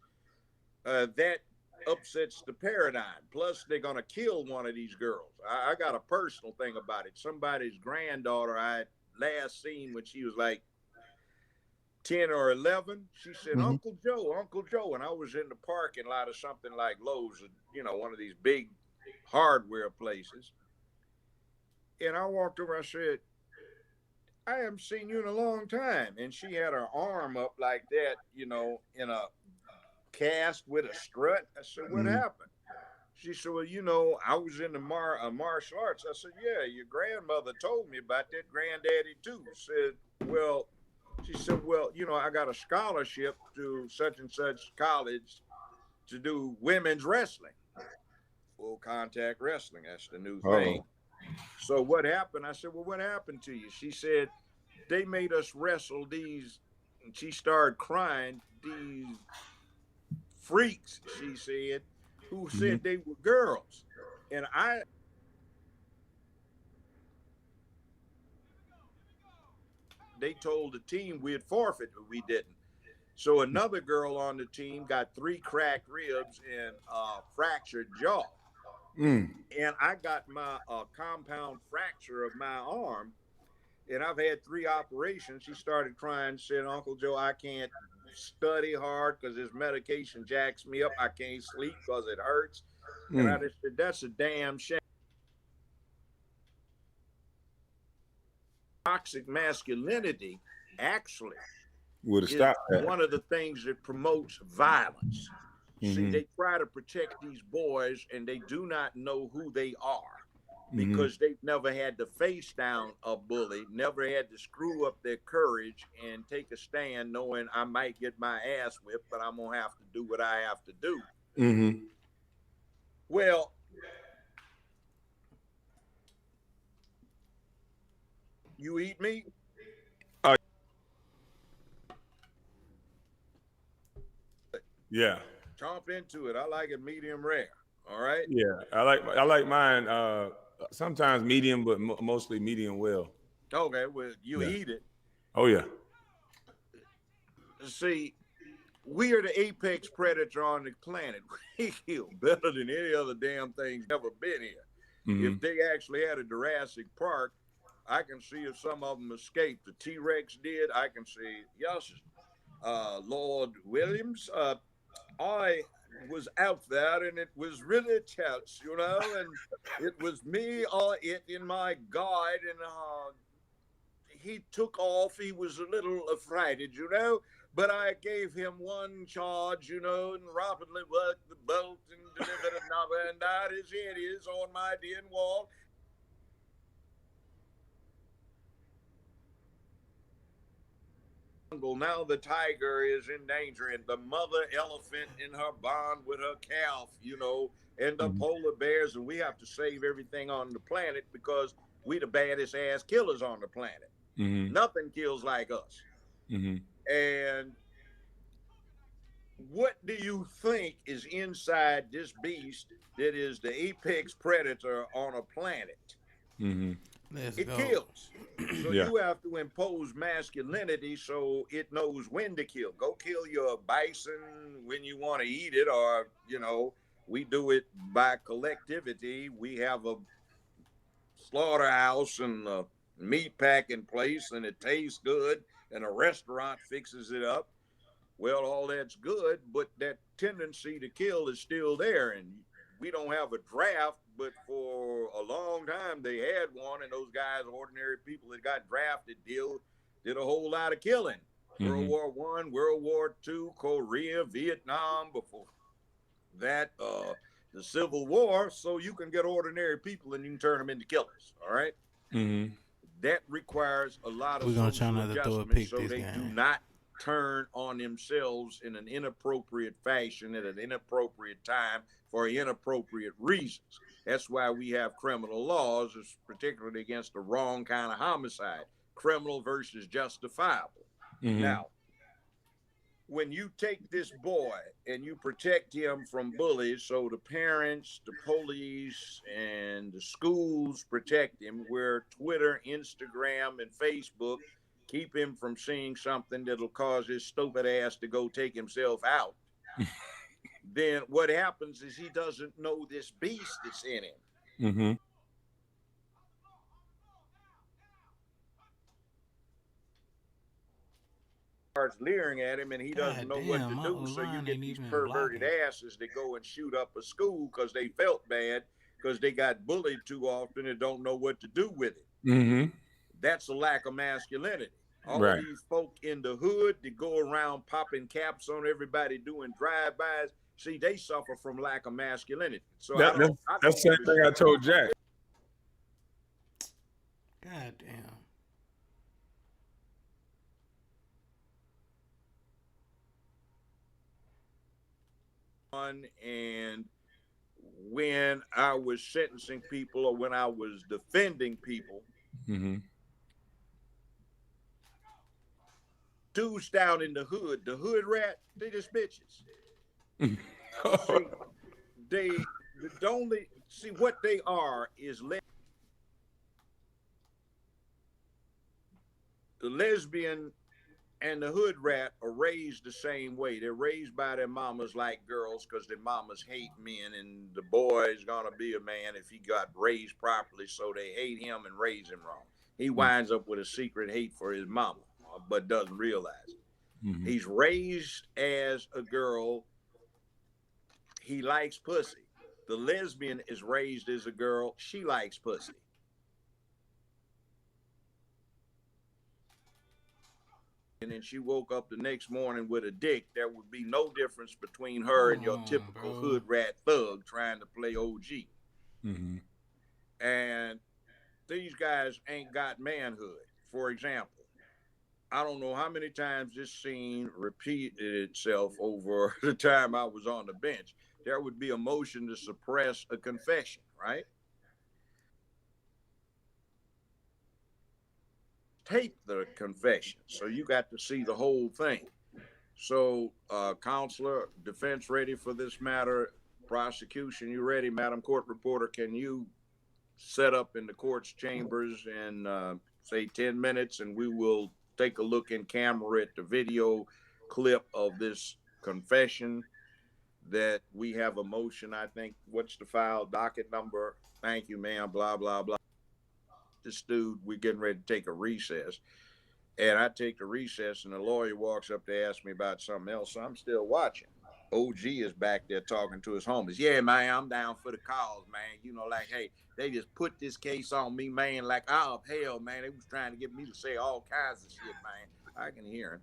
that upsets the paradigm. Plus, they're going to kill one of these girls. I got a personal thing about it. Somebody's granddaughter I had last seen when she was like 10 or 11, she said, Uncle Joe. And I was in the parking lot of something like Lowe's, one of these big hardware places. And I walked over, I said, I haven't seen you in a long time. And she had her arm up like that, in a cast with a strut. I said, what happened? She said, well, I was in the martial arts. I said, yeah, your grandmother told me about that. Granddaddy too. She said, well, I got a scholarship to such and such college to do women's wrestling, full contact wrestling. That's the new thing. So what happened? I said, well, what happened to you? She said, they made us wrestle these, and she started crying, these freaks, she said, who said they were girls. And they told the team we'd forfeit, but we didn't. So another girl on the team got 3 cracked ribs and a fractured jaw. Mm. And I got my compound fracture of my arm, and I've had 3 operations. She started crying, said, Uncle Joe, I can't study hard because this medication jacks me up. I can't sleep because it hurts. And I just said, that's a damn shame. Toxic masculinity actually Would have is stopped that. one of the things that promotes violence. See, Mhm. they try to protect these boys and they do not know who they are Mhm. because they've never had to face down a bully, never had to screw up their courage and take a stand knowing I might get my ass whipped, but I'm going to have to do what I have to do. Mhm. Well, you eat meat? Yeah. Chomp into it. I like it medium rare. All right. Yeah. I like mine. Sometimes medium, but mostly medium well. Okay. Well, you Yeah. eat it. Oh yeah. See, we are the apex predator on the planet. We kill better than any other damn thing's ever been here. Mhm. If they actually had a Jurassic Park, I can see if some of them escaped. The T-Rex did. I can see, yes, Lord Williams, I was out there and it was really tense, you know, and it was me or it in my guide, and he took off. He was a little affrighted, you know, but I gave him one charge, you know, and rapidly worked the bolt and delivered another, and that is it is on my den wall. Now the tiger is in danger, and the mother elephant in her bond with her calf, you know, and the polar bears, and we have to save everything on the planet because we the baddest ass killers on the planet. Mhm. Nothing kills like us. Mhm. And what do you think is inside this beast that is the apex predator on a planet? Mhm. It kills. So Yeah. you have to impose masculinity so it knows when to kill. Go kill your bison when you want to eat it, or, you know, we do it by collectivity. We have a slaughterhouse and a meat packing place, and it tastes good, and a restaurant fixes it up. Well, all that's good, but that tendency to kill is still there. And we don't have a draft, but for a long time they had one, and those guys, ordinary people that got drafted, did a whole lot of killing. World War I, World War II, Korea, Vietnam, before that, the Civil War. So you can get ordinary people and you can turn them into killers. All right. Mhm. That requires a lot of We're gonna try social not to throw a adjustment pick so this they do game. not turn on themselves in an inappropriate fashion at an inappropriate time for inappropriate reasons. That's why we have criminal laws, particularly against the wrong kind of homicide, criminal versus justifiable. Now, when you take this boy and you protect him from bullies, so the parents, the police, and the schools protect him, where Twitter, Instagram, and Facebook keep him from seeing something that'll cause his stupid ass to go take himself out, then what happens is he doesn't know this beast that's in him. Mhm. Starts leering at him and he doesn't God know what to damn, my do. So you O-line get ain't these even perverted blocking. asses that go and shoot up a school because they felt bad because they got bullied too often and don't know what to do with it. Mhm. That's a lack of masculinity. All of Right. these folk in the hood that go around popping caps on everybody doing drive-bys, see, they suffer from lack of masculinity. So I That's don't the same thing I told Jack. God damn. And when I was sentencing people or when I was defending people, Mhm. dudes down in the hood rat, they just bitches. See, they the only see what they are is the lesbian and the hood rat are raised the same way. They're raised by their mamas like girls because their mamas hate men, and the boy is gonna be a man if he got raised properly. So they hate him and raise him wrong. He winds up with a secret hate for his mama, but doesn't realize it. Mm-hmm. He's raised as a girl. He likes pussy. The lesbian is raised as a girl. She likes pussy. And then she woke up the next morning with a dick. There would be no difference between her and your typical hood rat thug trying to play OG. Mm-hmm. And these guys ain't got manhood. For example, I don't know how many times this scene repeated itself over the time I was on the bench. There would be a motion to suppress a confession, right? Tape the confession, so you got to see the whole thing. So, counselor, defense ready for this matter? Prosecution, you ready? Madam Court Reporter, can you set up in the court's chambers in, say, 10 minutes, and we will take a look in camera at the video clip of this confession that we have a motion, I think. What's the file docket number? Thank you, ma'am, blah, blah, blah. This dude, we're getting ready to take a recess. And I take the recess, and the lawyer walks up to ask me about something else. So I'm still watching. OG is back there talking to his homies. Yeah, man, I'm down for the cause, man. You know, like, hey, they just put this case on me, man. Like, oh, hell, man. They was trying to get me to say all kinds of shit, man. I can hear him.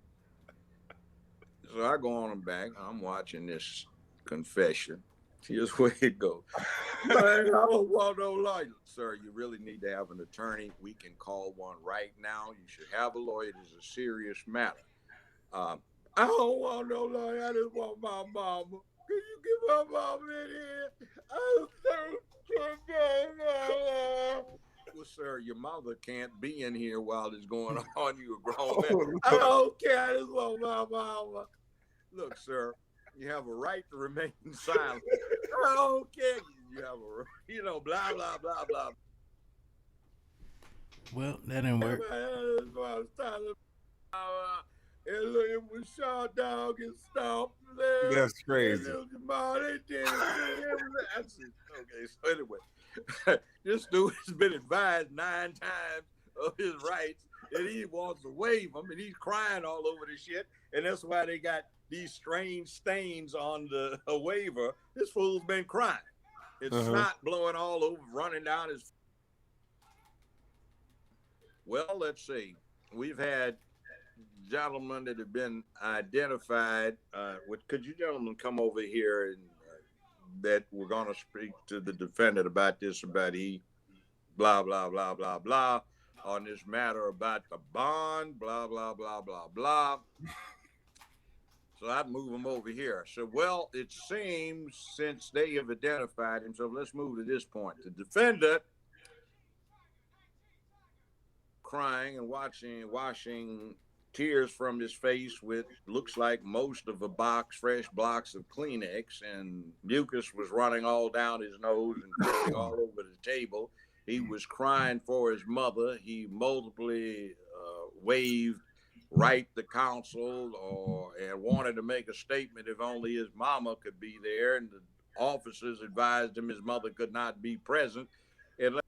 So I go on and back. I'm watching this confession. Here's where it goes. Man, I don't want no lawyer. Sir, you really need to have an attorney. We can call one right now. You should have a lawyer. This is a serious matter. I don't want no lawyer. I just want my mama. Can you get my mama in here? I'm so well, sir, your mother can't be in here while this going on. You a grown man. I don't care. I just want my mama. Look, sir, you have a right to remain silent. I don't care. You have a, you know, blah, blah, blah, blah. Well, that didn't work. And look, it was shot dog and stomped. That's crazy. Okay, so anyway, this dude has been advised 9 times of his rights, and he wants to waive them, and he's crying all over the shit, and that's why they got these strange stains on the waiver. This fool's been crying. It's snot blowing all over, running down his. Well, let's see. We've had gentlemen that have been identified. Could you gentlemen come over here and that we're going to speak to the defendant about this, about he blah, blah, blah, blah, blah, on this matter about the bond, blah, blah, blah, blah, blah. So I'd move him over here. So, well, it seems since they have identified him, so let's move to this point. The defendant crying and washing tears from his face with looks like most of a fresh box of Kleenex, and mucus was running all down his nose and dripping all over the table. He was crying for his mother. He multiply waved right to counsel and wanted to make a statement if only his mama could be there, and the officers advised him his mother could not be present. And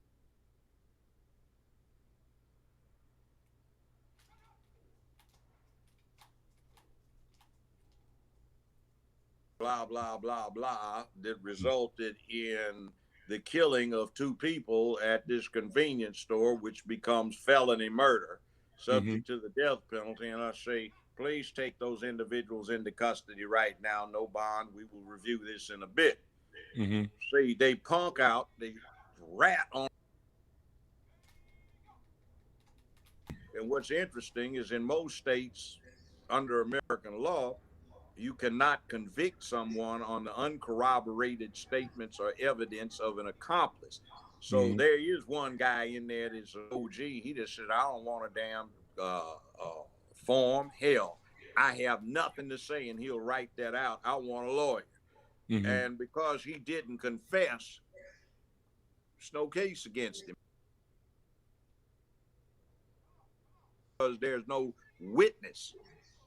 blah, blah, blah, blah, that resulted in the killing of 2 people at this convenience store, which becomes felony murder, subject to the death penalty. And I say, please take those individuals into custody right now. No bond. We will review this in a bit. See, they punk out, they rat on. And what's interesting is in most states under American law, you cannot convict someone on the uncorroborated statements or evidence of an accomplice. So there is one guy in there that's an OG. He just said, I don't want a damn form. Hell, I have nothing to say, and he'll write that out. I want a lawyer. And because he didn't confess, there's no case against him. because there's no witness.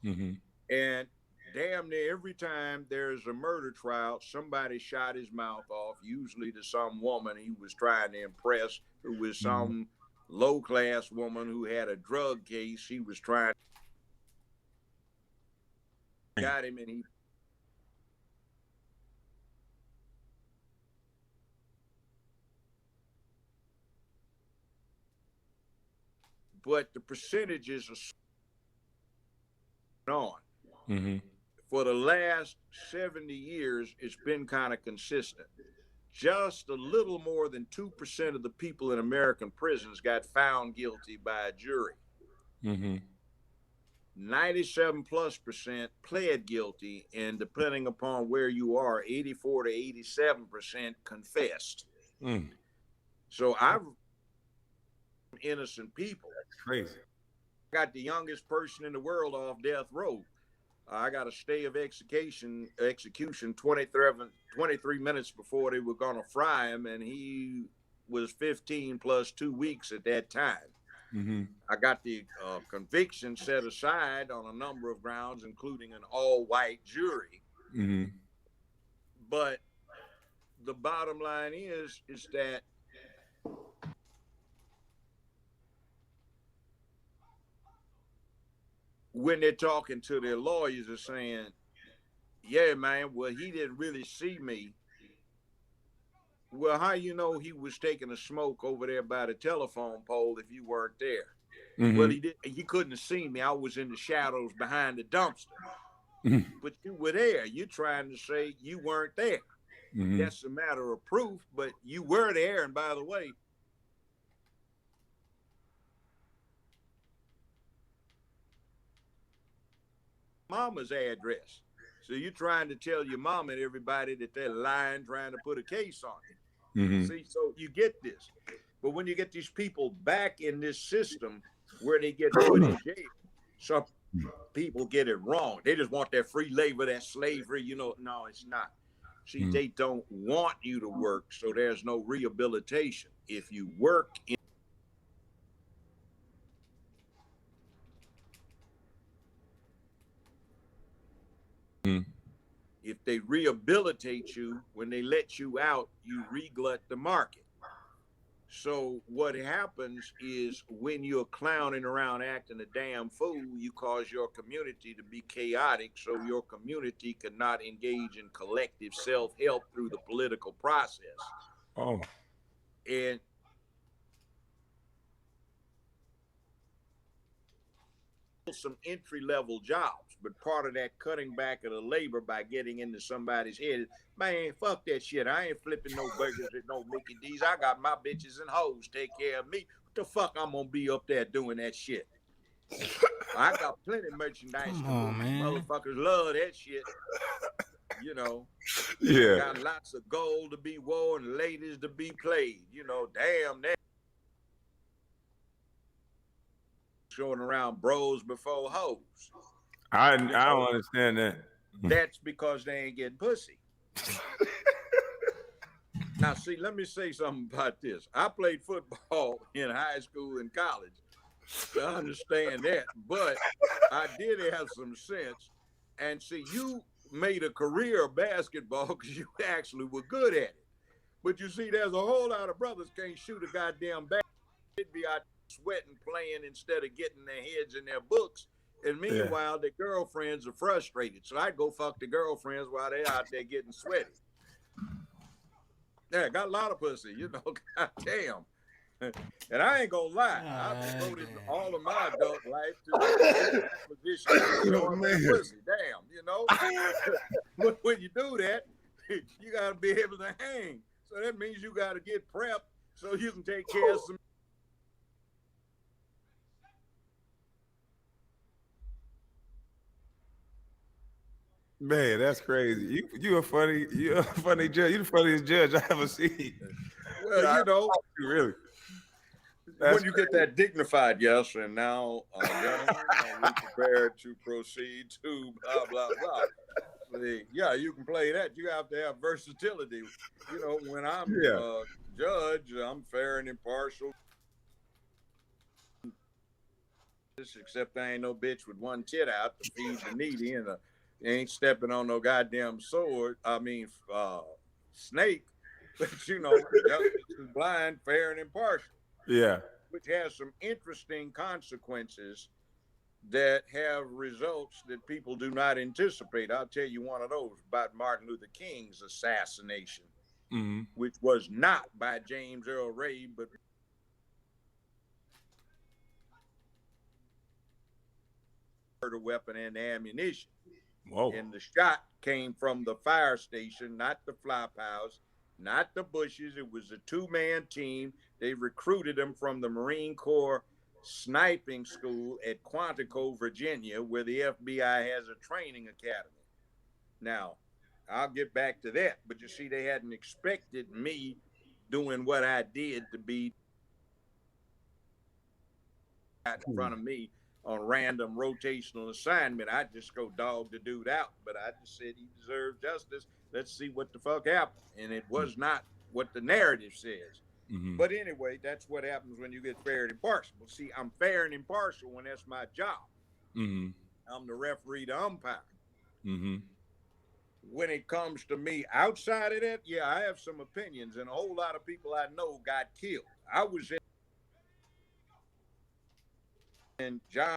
Mm-hmm. And damn near every time there's a murder trial, somebody shot his mouth off, usually to some woman he was trying to impress, who was some low-class woman who had a drug case. He was trying to got him, and he but the percentages are on. Mm-hmm. For the last 70 years, it's been kind of consistent. Just a little more than 2% of the people in American prisons got found guilty by a jury. Mm-hmm. 97+% pled guilty, and depending upon where you are, 84 to 87% confessed. Mm. So I've innocent people. That's crazy. I got the youngest person in the world off death row. I got a stay of execution 23 minutes before they were going to fry him, and he was 15 plus 2 weeks at that time. Mm-hmm. I got the conviction set aside on a number of grounds, including an all-white jury. Mm-hmm. But the bottom line is that when they're talking to their lawyers, they're saying, yeah, man, well, he didn't really see me. Well, how you know he was taking a smoke over there by the telephone pole if you weren't there? Mm-hmm. Well, he couldn't have seen me. I was in the shadows behind the dumpster. Mm-hmm. But you were there. You're trying to say you weren't there. Mm-hmm. That's a matter of proof, but you were there. And by the way, mama's address. So you're trying to tell your mom and everybody that they're lying, trying to put a case on you. Mm-hmm. See, so you get this. But when you get these people back in this system where they get put in jail, some people get it wrong. They just want that free labor, that slavery. No, it's not. See, they don't want you to work, so there's no rehabilitation. If you work in if they rehabilitate you, when they let you out, you reglut the market. So what happens is when you're clowning around acting a damn fool, you cause your community to be chaotic, so your community cannot engage in collective self-help through the political process. Oh. And some entry-level jobs, but part of that cutting back of the labor by getting into somebody's head, man, fuck that shit. I ain't flipping no burgers at no Mickey D's. I got my bitches and hoes take care of me. What the fuck I'm gonna be up there doing that shit? I got plenty of merchandise. Come on, man. Motherfuckers love that shit. Yeah. Got lots of gold to be worn and ladies to be played. Damn that. Showing around bros before hoes. I don't understand that. That's because they ain't getting pussy. Now, see, let me say something about this. I played football in high school and college. So I understand that, but I did have some sense. And see, you made a career of basketball because you actually were good at it. But you see, there's a whole lot of brothers can't shoot a goddamn basketball. They'd be out sweating, playing instead of getting their heads in their books. And meanwhile, their girlfriends are frustrated. So I'd go fuck the girlfriends while they're out there getting sweaty. Yeah, got a lot of pussy, goddamn. And I ain't gonna lie, I've devoted all of my adult life to the acquisition of pussy. Damn, But when you do that, you gotta be able to hang. So that means you gotta get prepped so you can take care of some. Man, that's crazy. You're a funny judge. You're the funniest judge I ever seen. Well, really. When you get that dignified yes, and now, gentlemen, are we prepared to proceed to blah, blah, blah. Yeah, you can play that. You have to have versatility. When I'm judge, I'm fair and impartial. except I ain't no bitch with one tit out to feed the needy, and ain't stepping on no goddamn snake. But justice is blind, fair, and impartial. Yeah. Which has some interesting consequences that have results that people do not anticipate. I'll tell you one of those about Martin Luther King's assassination, which was not by James Earl Ray, but murder weapon and ammunition. Whoa. And the shot came from the fire station, not the flop house, not the bushes. It was a two-man team. They recruited them from the Marine Corps sniping school at Quantico, Virginia, where the FBI has a training academy. Now, I'll get back to that, but you see, they hadn't expected me doing what I did to be in front of me on random rotational assignment. I just go dog the dude out, but I just said he deserved justice. Let's see what the fuck happened. And it was not what the narrative says. But anyway, that's what happens when you get fair and impartial. See, I'm fair and impartial when that's my job. I'm the referee, the umpire. When it comes to me outside of that, yeah, I have some opinions, and a whole lot of people I know got killed. I was in John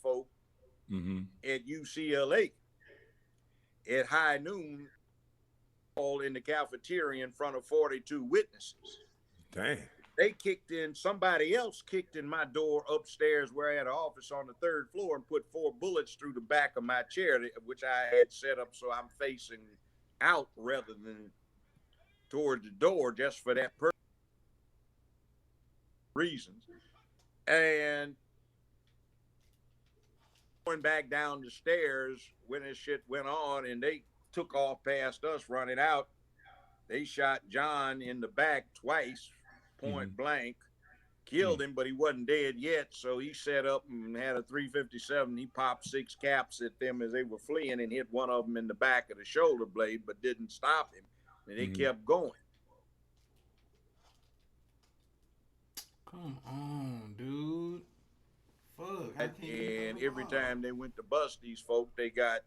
folk at UCLA at high noon, all in the cafeteria in front of 42 witnesses. Dang. They kicked in, somebody else kicked in my door upstairs where I had an office on the third floor and put 4 bullets through the back of my chair, which I had set up so I'm facing out rather than toward the door, just for that reasons. And going back down the stairs when this shit went on, and they took off past us running out. They shot John in the back twice, point blank, killed him, but he wasn't dead yet. So he set up and had a .357. He popped 6 caps at them as they were fleeing and hit one of them in the back of the shoulder blade, but didn't stop him. And they kept going. Come on, dude. Fuck. And every time they went to bust these folk, they got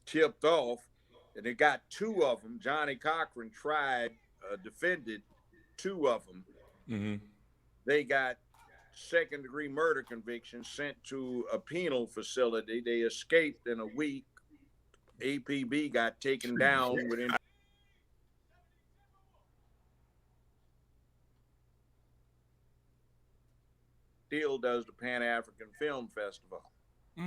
tipped off, and they got 2 of them. Johnny Cochran defended 2 of them. They got second-degree murder convictions, sent to a penal facility. They escaped in a week. APB got taken down within. Still does the Pan-African Film Festival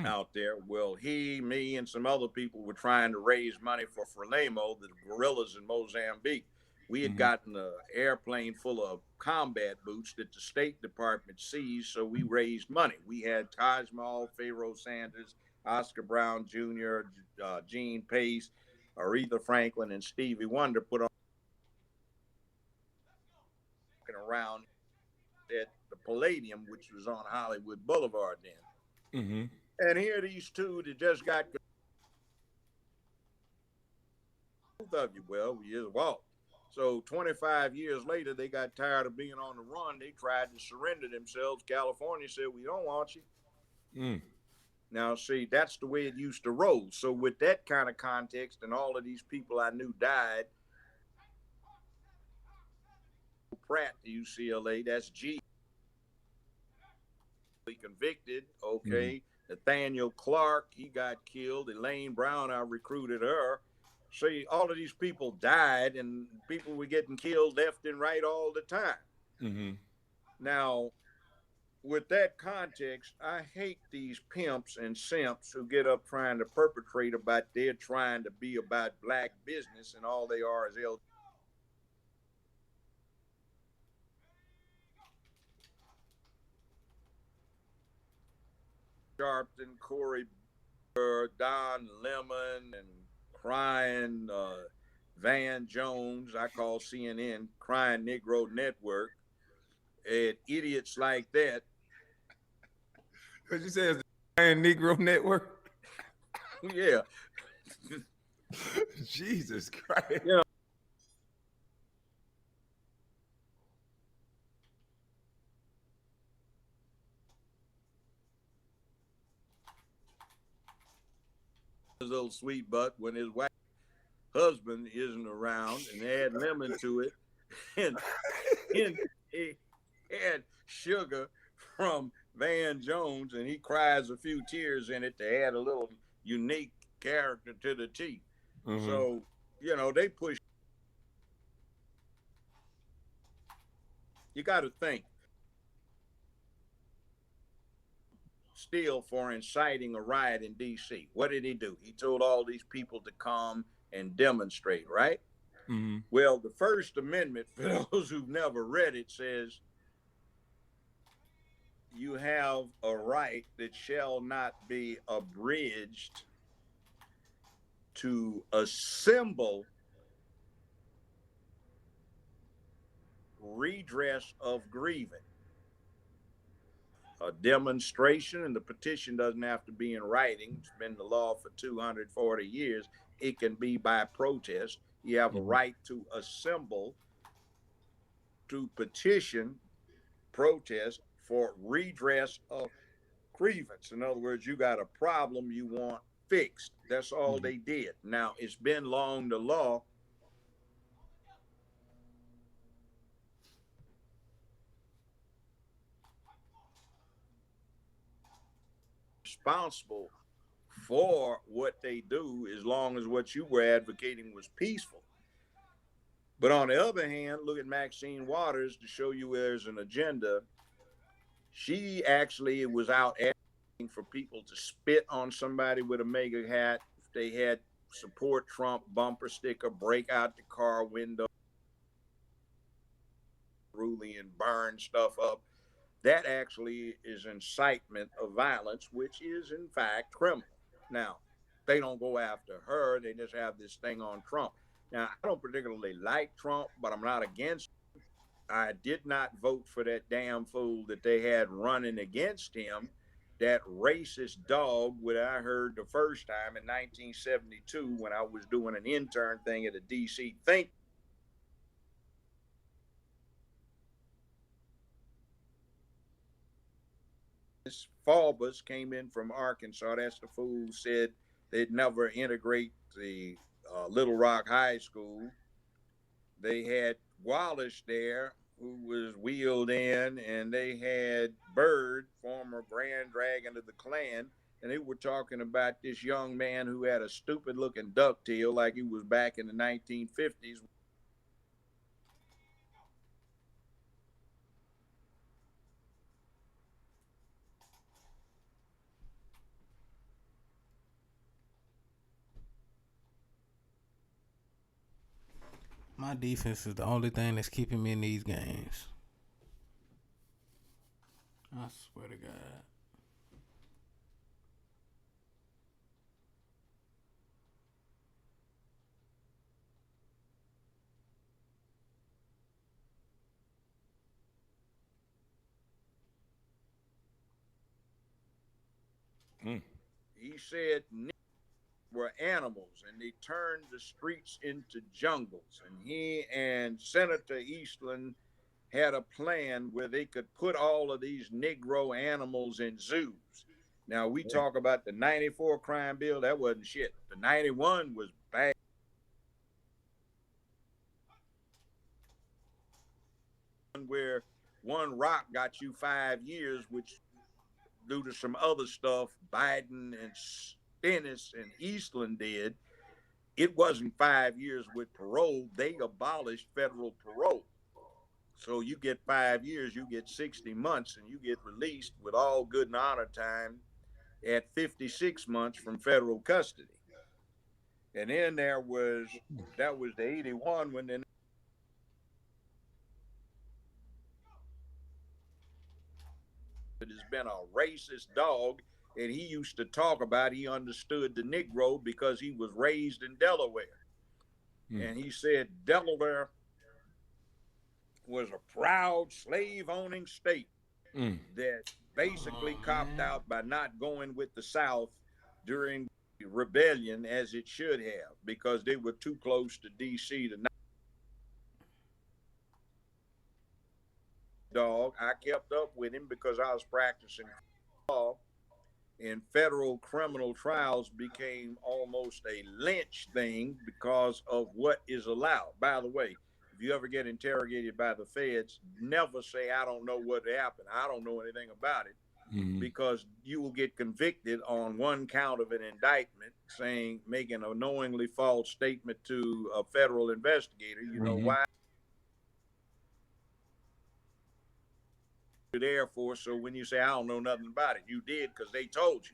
out there. Well, he, me, and some other people were trying to raise money for Frelimo, the guerrillas in Mozambique. We had gotten an airplane full of combat boots that the State Department seized, so we raised money. We had Taj Mahal, Pharaoh Sanders, Oscar Brown Jr., Gene Pace, Aretha Franklin, and Stevie Wonder put on around at the Palladium, which was on Hollywood Boulevard then. And here are these 2 that just got both of you. Well, we just walked. So 25 years later, they got tired of being on the run. They tried to surrender themselves. California said, we don't want you. Now, see, that's the way it used to roll. So with that kind of context, and all of these people I knew died, Pratt to UCLA, that's G. Convicted, okay. Nathaniel Clark, he got killed. Elaine Brown, I recruited her. See, all of these people died, and people were getting killed left and right all the time. Now, with that context, I hate these pimps and simps who get up trying to perpetrate about they're trying to be about black business, and all they are is Sharpton, Corey, Don Lemon, and crying Van Jones, I call CNN Crying Negro Network, and idiots like that. What you say is the Crying Negro Network? Yeah. Jesus Christ. You know, his little sweet butt when his wife husband isn't around, and add lemon to it, and he had sugar from Van Jones, and he cries a few tears in it to add a little unique character to the tea. Mm-hmm. So, they push. You got to think still for inciting a riot in D.C. What did he do? He told all these people to come and demonstrate, right? Mm-hmm. Well, the First Amendment, for those who've never read it, says you have a right that shall not be abridged to assemble redress of grievance. A demonstration, and the petition doesn't have to be in writing. It's been the law for 240 years. It can be by protest. You have a right to assemble, to petition, protest for redress of grievance. In other words, you got a problem you want fixed. That's all they did. Now, it's been long the law. Responsible for what they do as long as what you were advocating was peaceful. But on the other hand, look at Maxine Waters to show you there's an agenda. She actually was out asking for people to spit on somebody with a MAGA hat. If they had support Trump bumper sticker, break out the car window, ruling and burn stuff up. That actually is incitement of violence, which is in fact criminal. Now, they don't go after her. They just have this thing on Trump. Now, I don't particularly like Trump, but I'm not against him. I did not vote for that damn fool that they had running against him, that racist dog, what I heard the first time in 1972 when I was doing an intern thing at a DC think. Faubus came in from Arkansas. That's the fool who said they'd never integrate the Little Rock High School. They had Wallace there, who was wheeled in, and they had Byrd, former Grand Dragon of the Klan, and they were talking about this young man who had a stupid-looking ducktail like he was back in the 1950s. My defense is the only thing that's keeping me in these games. I swear to God. He said were animals and they turned the streets into jungles. And he and Senator Eastland had a plan where they could put all of these Negro animals in zoos. Now, we talk about the 94 crime bill, that wasn't shit. The 91 was bad. Where one rock got you 5 years, which due to some other stuff Biden and Stennis and Eastland did, it wasn't 5 years with parole. They abolished federal parole. So you get 5 years, you get 60 months, and you get released with all good and honor time at 56 months from federal custody. And then that was the 81 when then it has been a racist dog, and he used to talk about he understood the Negro because he was raised in Delaware. And he said Delaware was a proud slave-owning state that basically copped out by not going with the South during the rebellion as it should have, because they were too close to D.C. to not. Dog, I kept up with him because I was practicing law, and federal criminal trials became almost a lynch thing because of what is allowed. By the way, if you ever get interrogated by the feds, never say, I don't know what happened. I don't know anything about it, because you will get convicted on one count of an indictment saying, making a knowingly false statement to a federal investigator. You know why? The Air Force. So when you say, I don't know nothing about it, you did because they told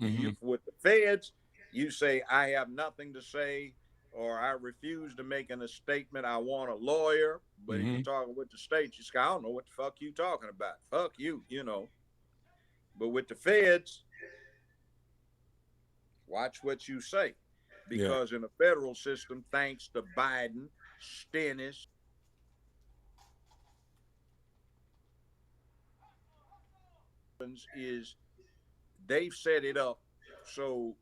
you. With the feds, you say, I have nothing to say, or I refuse to make a statement. I want a lawyer. But if you're talking with the state, you say, I don't know what the fuck you talking about. Fuck you, you know. But with the feds, watch what you say. Because in a federal system, thanks to Biden, Stennis, is they've set it up so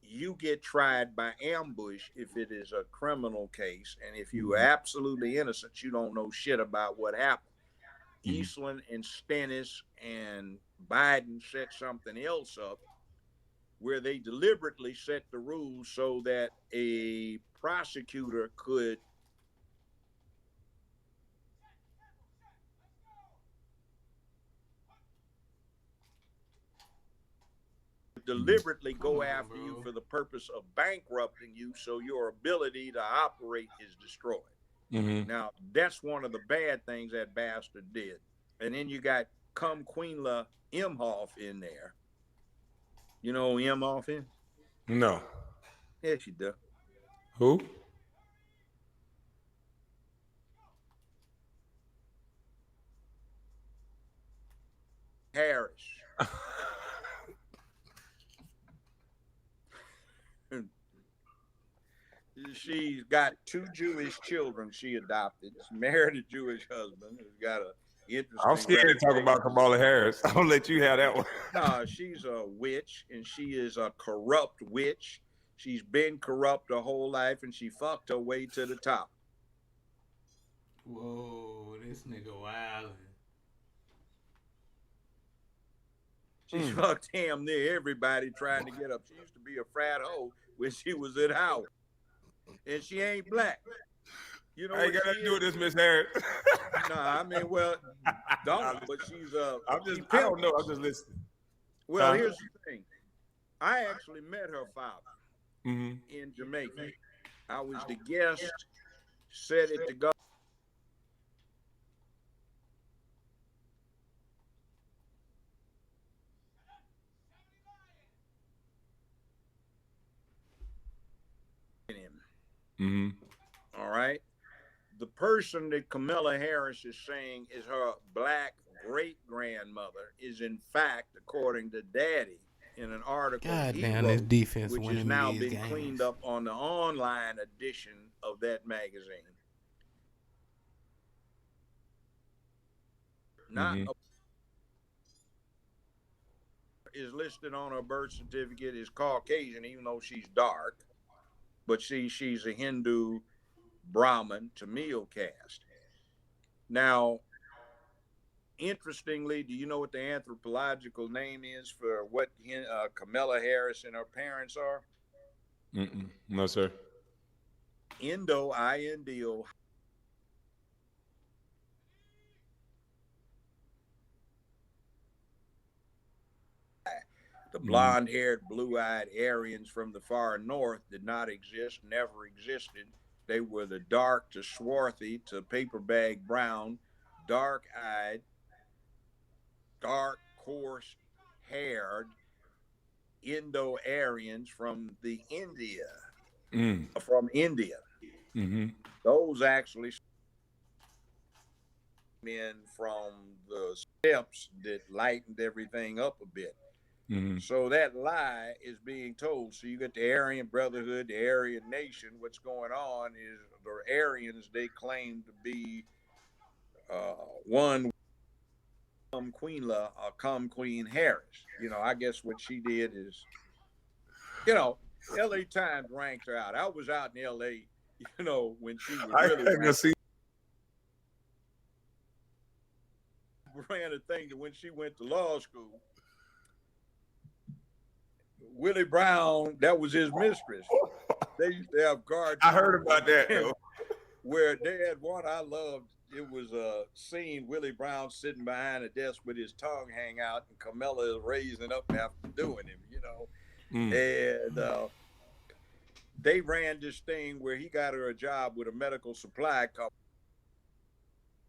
you get tried by ambush if it is a criminal case, and if you are absolutely innocent, you don't know shit about what happened. Eastland and Stennis and Biden set something else up where they deliberately set the rules so that a prosecutor could deliberately go after you for the purpose of bankrupting you, so your ability to operate is destroyed. Now, that's one of the bad things that bastard did. And then you got Queenla Imhoff in there. You know who Imhoff is? No. Yes, you do. Who? Harris. She's got 2 Jewish children she adopted. She married a Jewish husband who's got a interesting. I'm scared to talk about Kamala Harris. I'll let you have that one. No, she's a witch, and she is a corrupt witch. She's been corrupt her whole life, and she fucked her way to the top. Whoa, this nigga wildin'. She fucked damn near everybody trying to get up. She used to be a frat hoe when she was at Howard. And she ain't black. You know, I ain't got nothing to do with this, Miss Harris. Nah, I mean, well, don't. But she's I don't know. I'm just listening. Well, here's the thing. I actually met her father in Jamaica. I was the guest, set it to go. All right. The person that Kamala Harris is saying is her black great grandmother is, in fact, according to Daddy, in an article he wrote, this defense which has now been cleaned up on the online edition of that magazine. Is listed on her birth certificate as Caucasian, even though she's dark. But she's a Hindu Brahmin Tamil caste. Now, interestingly, do you know what the anthropological name is for what Kamala Harris and her parents are? No, sir. Indo, I-N-D-O. The blonde-haired, blue-eyed Aryans from the far north did not exist, never existed. They were the dark to swarthy to paper bag brown, dark-eyed, dark, coarse-haired Indo-Aryans from India. Those actually men from the steppes that lightened everything up a bit. So that lie is being told. So you get the Aryan Brotherhood, the Aryan Nation. What's going on is the Aryans, they claim to be one Queenla, Queen Harris. You know, I guess what she did is, you know, LA Times ranked her out. I was out in LA, you know, when she was really ran a thing that when she went to law school, Willie Brown, that was his mistress. They used to have cartoons. I heard about that though. Where they had one I loved. It was a scene Willie Brown sitting behind a desk with his tongue hang out, and Carmela is raising up after doing him, And they ran this thing where he got her a job with a medical supply company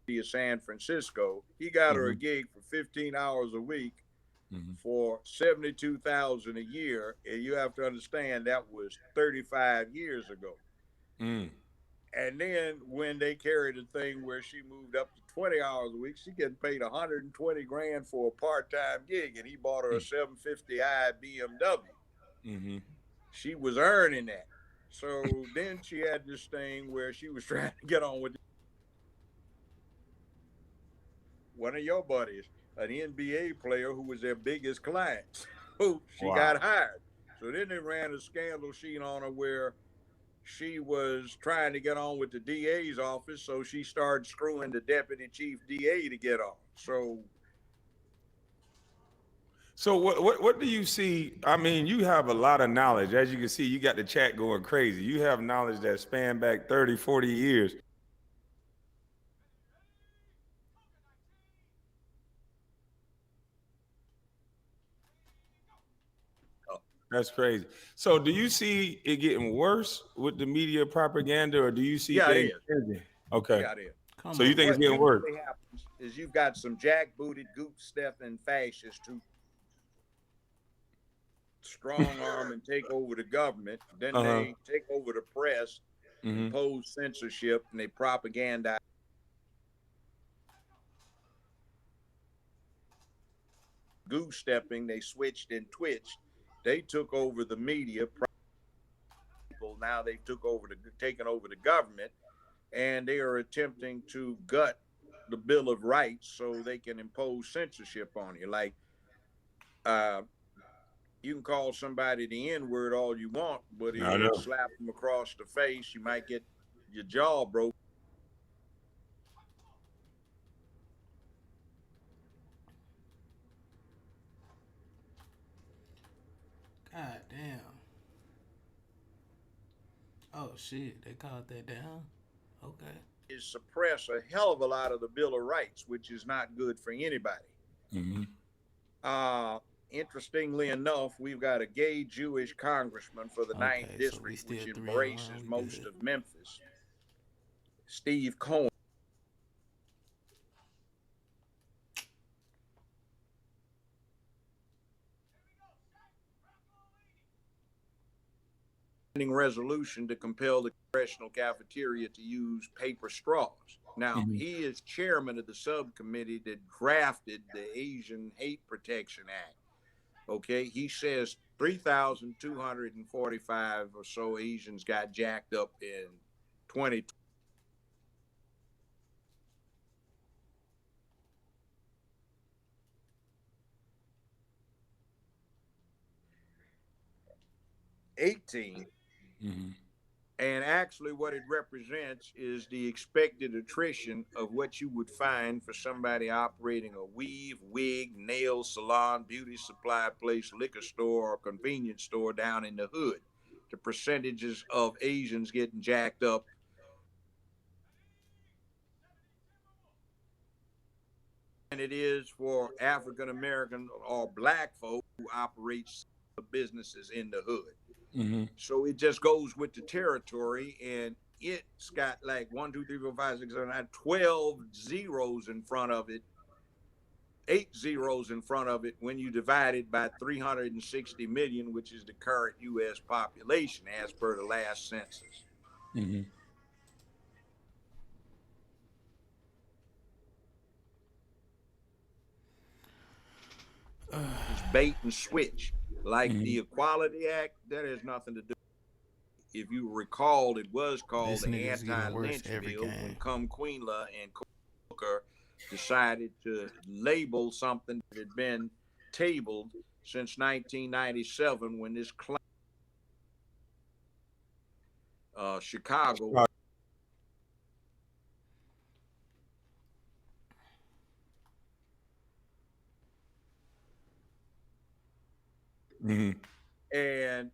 in San Francisco. He got her a gig for 15 hours a week for $72,000 a year, and you have to understand that was 35 years ago. And then when they carried a thing where she moved up to 20 hours a week, she getting paid 120 grand for a part-time gig, and he bought her a 750i BMW. She was earning that. So then she had this thing where she was trying to get on with one of your buddies, an NBA player who was their biggest client. So she got hired. So then they ran a scandal sheet on her where she was trying to get on with the DA's office, so she started screwing the deputy chief DA to get on. So what do you see? I mean, you have a lot of knowledge. As you can see, you got the chat going crazy. You have knowledge that span back 30, 40 years. That's crazy. So do you see it getting worse with the media propaganda, or do you see things changing? Okay. Yeah, it is. So you think it's getting worse? What happens is you've got some jackbooted, goop-stepping fascists who strong arm and take over the government. Then they take over the press, impose censorship, and they propagandize. Goose stepping, they switched and twitched. They took over the media. Now they've taken over the government, and they are attempting to gut the Bill of Rights so they can impose censorship on you. Like, you can call somebody the N-word all you want, but if you slap them across the face, you might get your jaw broke. God damn. Oh shit, they called that down? Okay. Is suppress a hell of a lot of the Bill of Rights, which is not good for anybody. Interestingly enough, we've got a gay Jewish congressman for the 9th district, which embraces most of Memphis, Steve Cohen. Resolution to compel the congressional cafeteria to use paper straws. Now, he is chairman of the subcommittee that drafted the Asian Hate Protection Act. Okay, he says 3,245 or so Asians got jacked up in 2020. And actually what it represents is the expected attrition of what you would find for somebody operating a weave, wig, nail salon, beauty supply place, liquor store, or convenience store down in the hood. The percentages of Asians getting jacked up and it is for African American or black folk who operate businesses in the hood. So it just goes with the territory, and it's got like 1, 2, 3, 4, 5, 6, 7, 8, 12 zeros in front of it, 8 zeros in front of it when you divide it by 360 million, which is the current U.S. population as per the last census. It's bait and switch. Like the Equality Act, that has nothing to do. If you recall, it was called the anti-lynch bill when Quentin and Cooker decided to label something that had been tabled since 1997 when this Chicago. And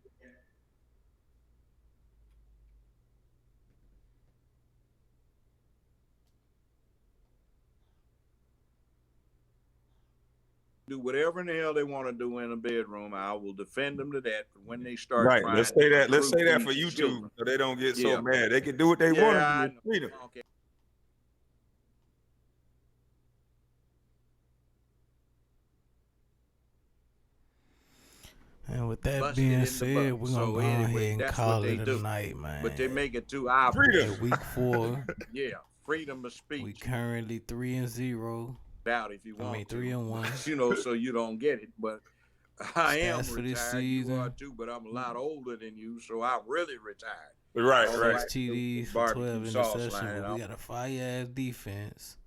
do whatever in the hell they want to do in a bedroom. I will defend them to that. But when they start Right. trying Let's say to that. Let's recruit say that for these YouTube, children, so they don't get so yeah, mad. They can do what they want yeah, to I do. know. Freedom. Okay. And with that Busted being in the said, butt. we're gonna So go anyway, ahead and that's call what they it a do. night, man. But they make it too obvious. At week 4, Yeah, freedom of speech. we currently 3-0. Out if you want I mean 3-1. to, you know, so you don't get it. But I am Stats for this retired. You are season. too, but I'm a lot older than you, so I'm really retired. Right, All right. 6 TDs for barbecue 12 sauce interceptions, line, but we got a fire-ass defense.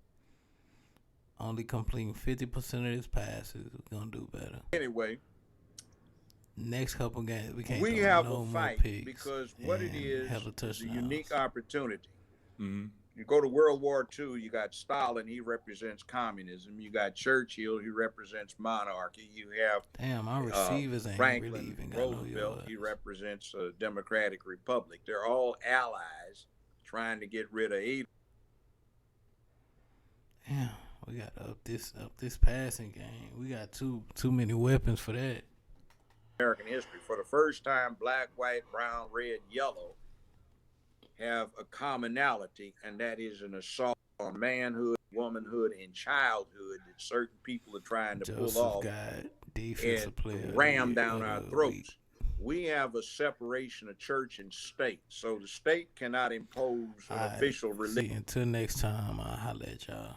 Only completing 50% of his passes. We're gonna do better. Anyway, next couple games we can't we throw have no a more fight picks because what it is hella a touchdowns. unique opportunity. Mm-hmm. You go to World War II, you got Stalin, he represents communism. You got Churchill, he represents monarchy. You have Damn, our receivers ain't Franklin really even got no Roosevelt, yards. he represents a democratic republic. They're all allies trying to get rid of Adolf. Damn, we got up this passing game. We got too many weapons for that. American history. For the first time, black, white, brown, red, yellow have a commonality, and that is an assault on manhood, womanhood, and childhood that certain people are trying to pull off and ram down our throats. We have a separation of church and state, so the state cannot impose an official religion. Until next time, I'll holler at y'all.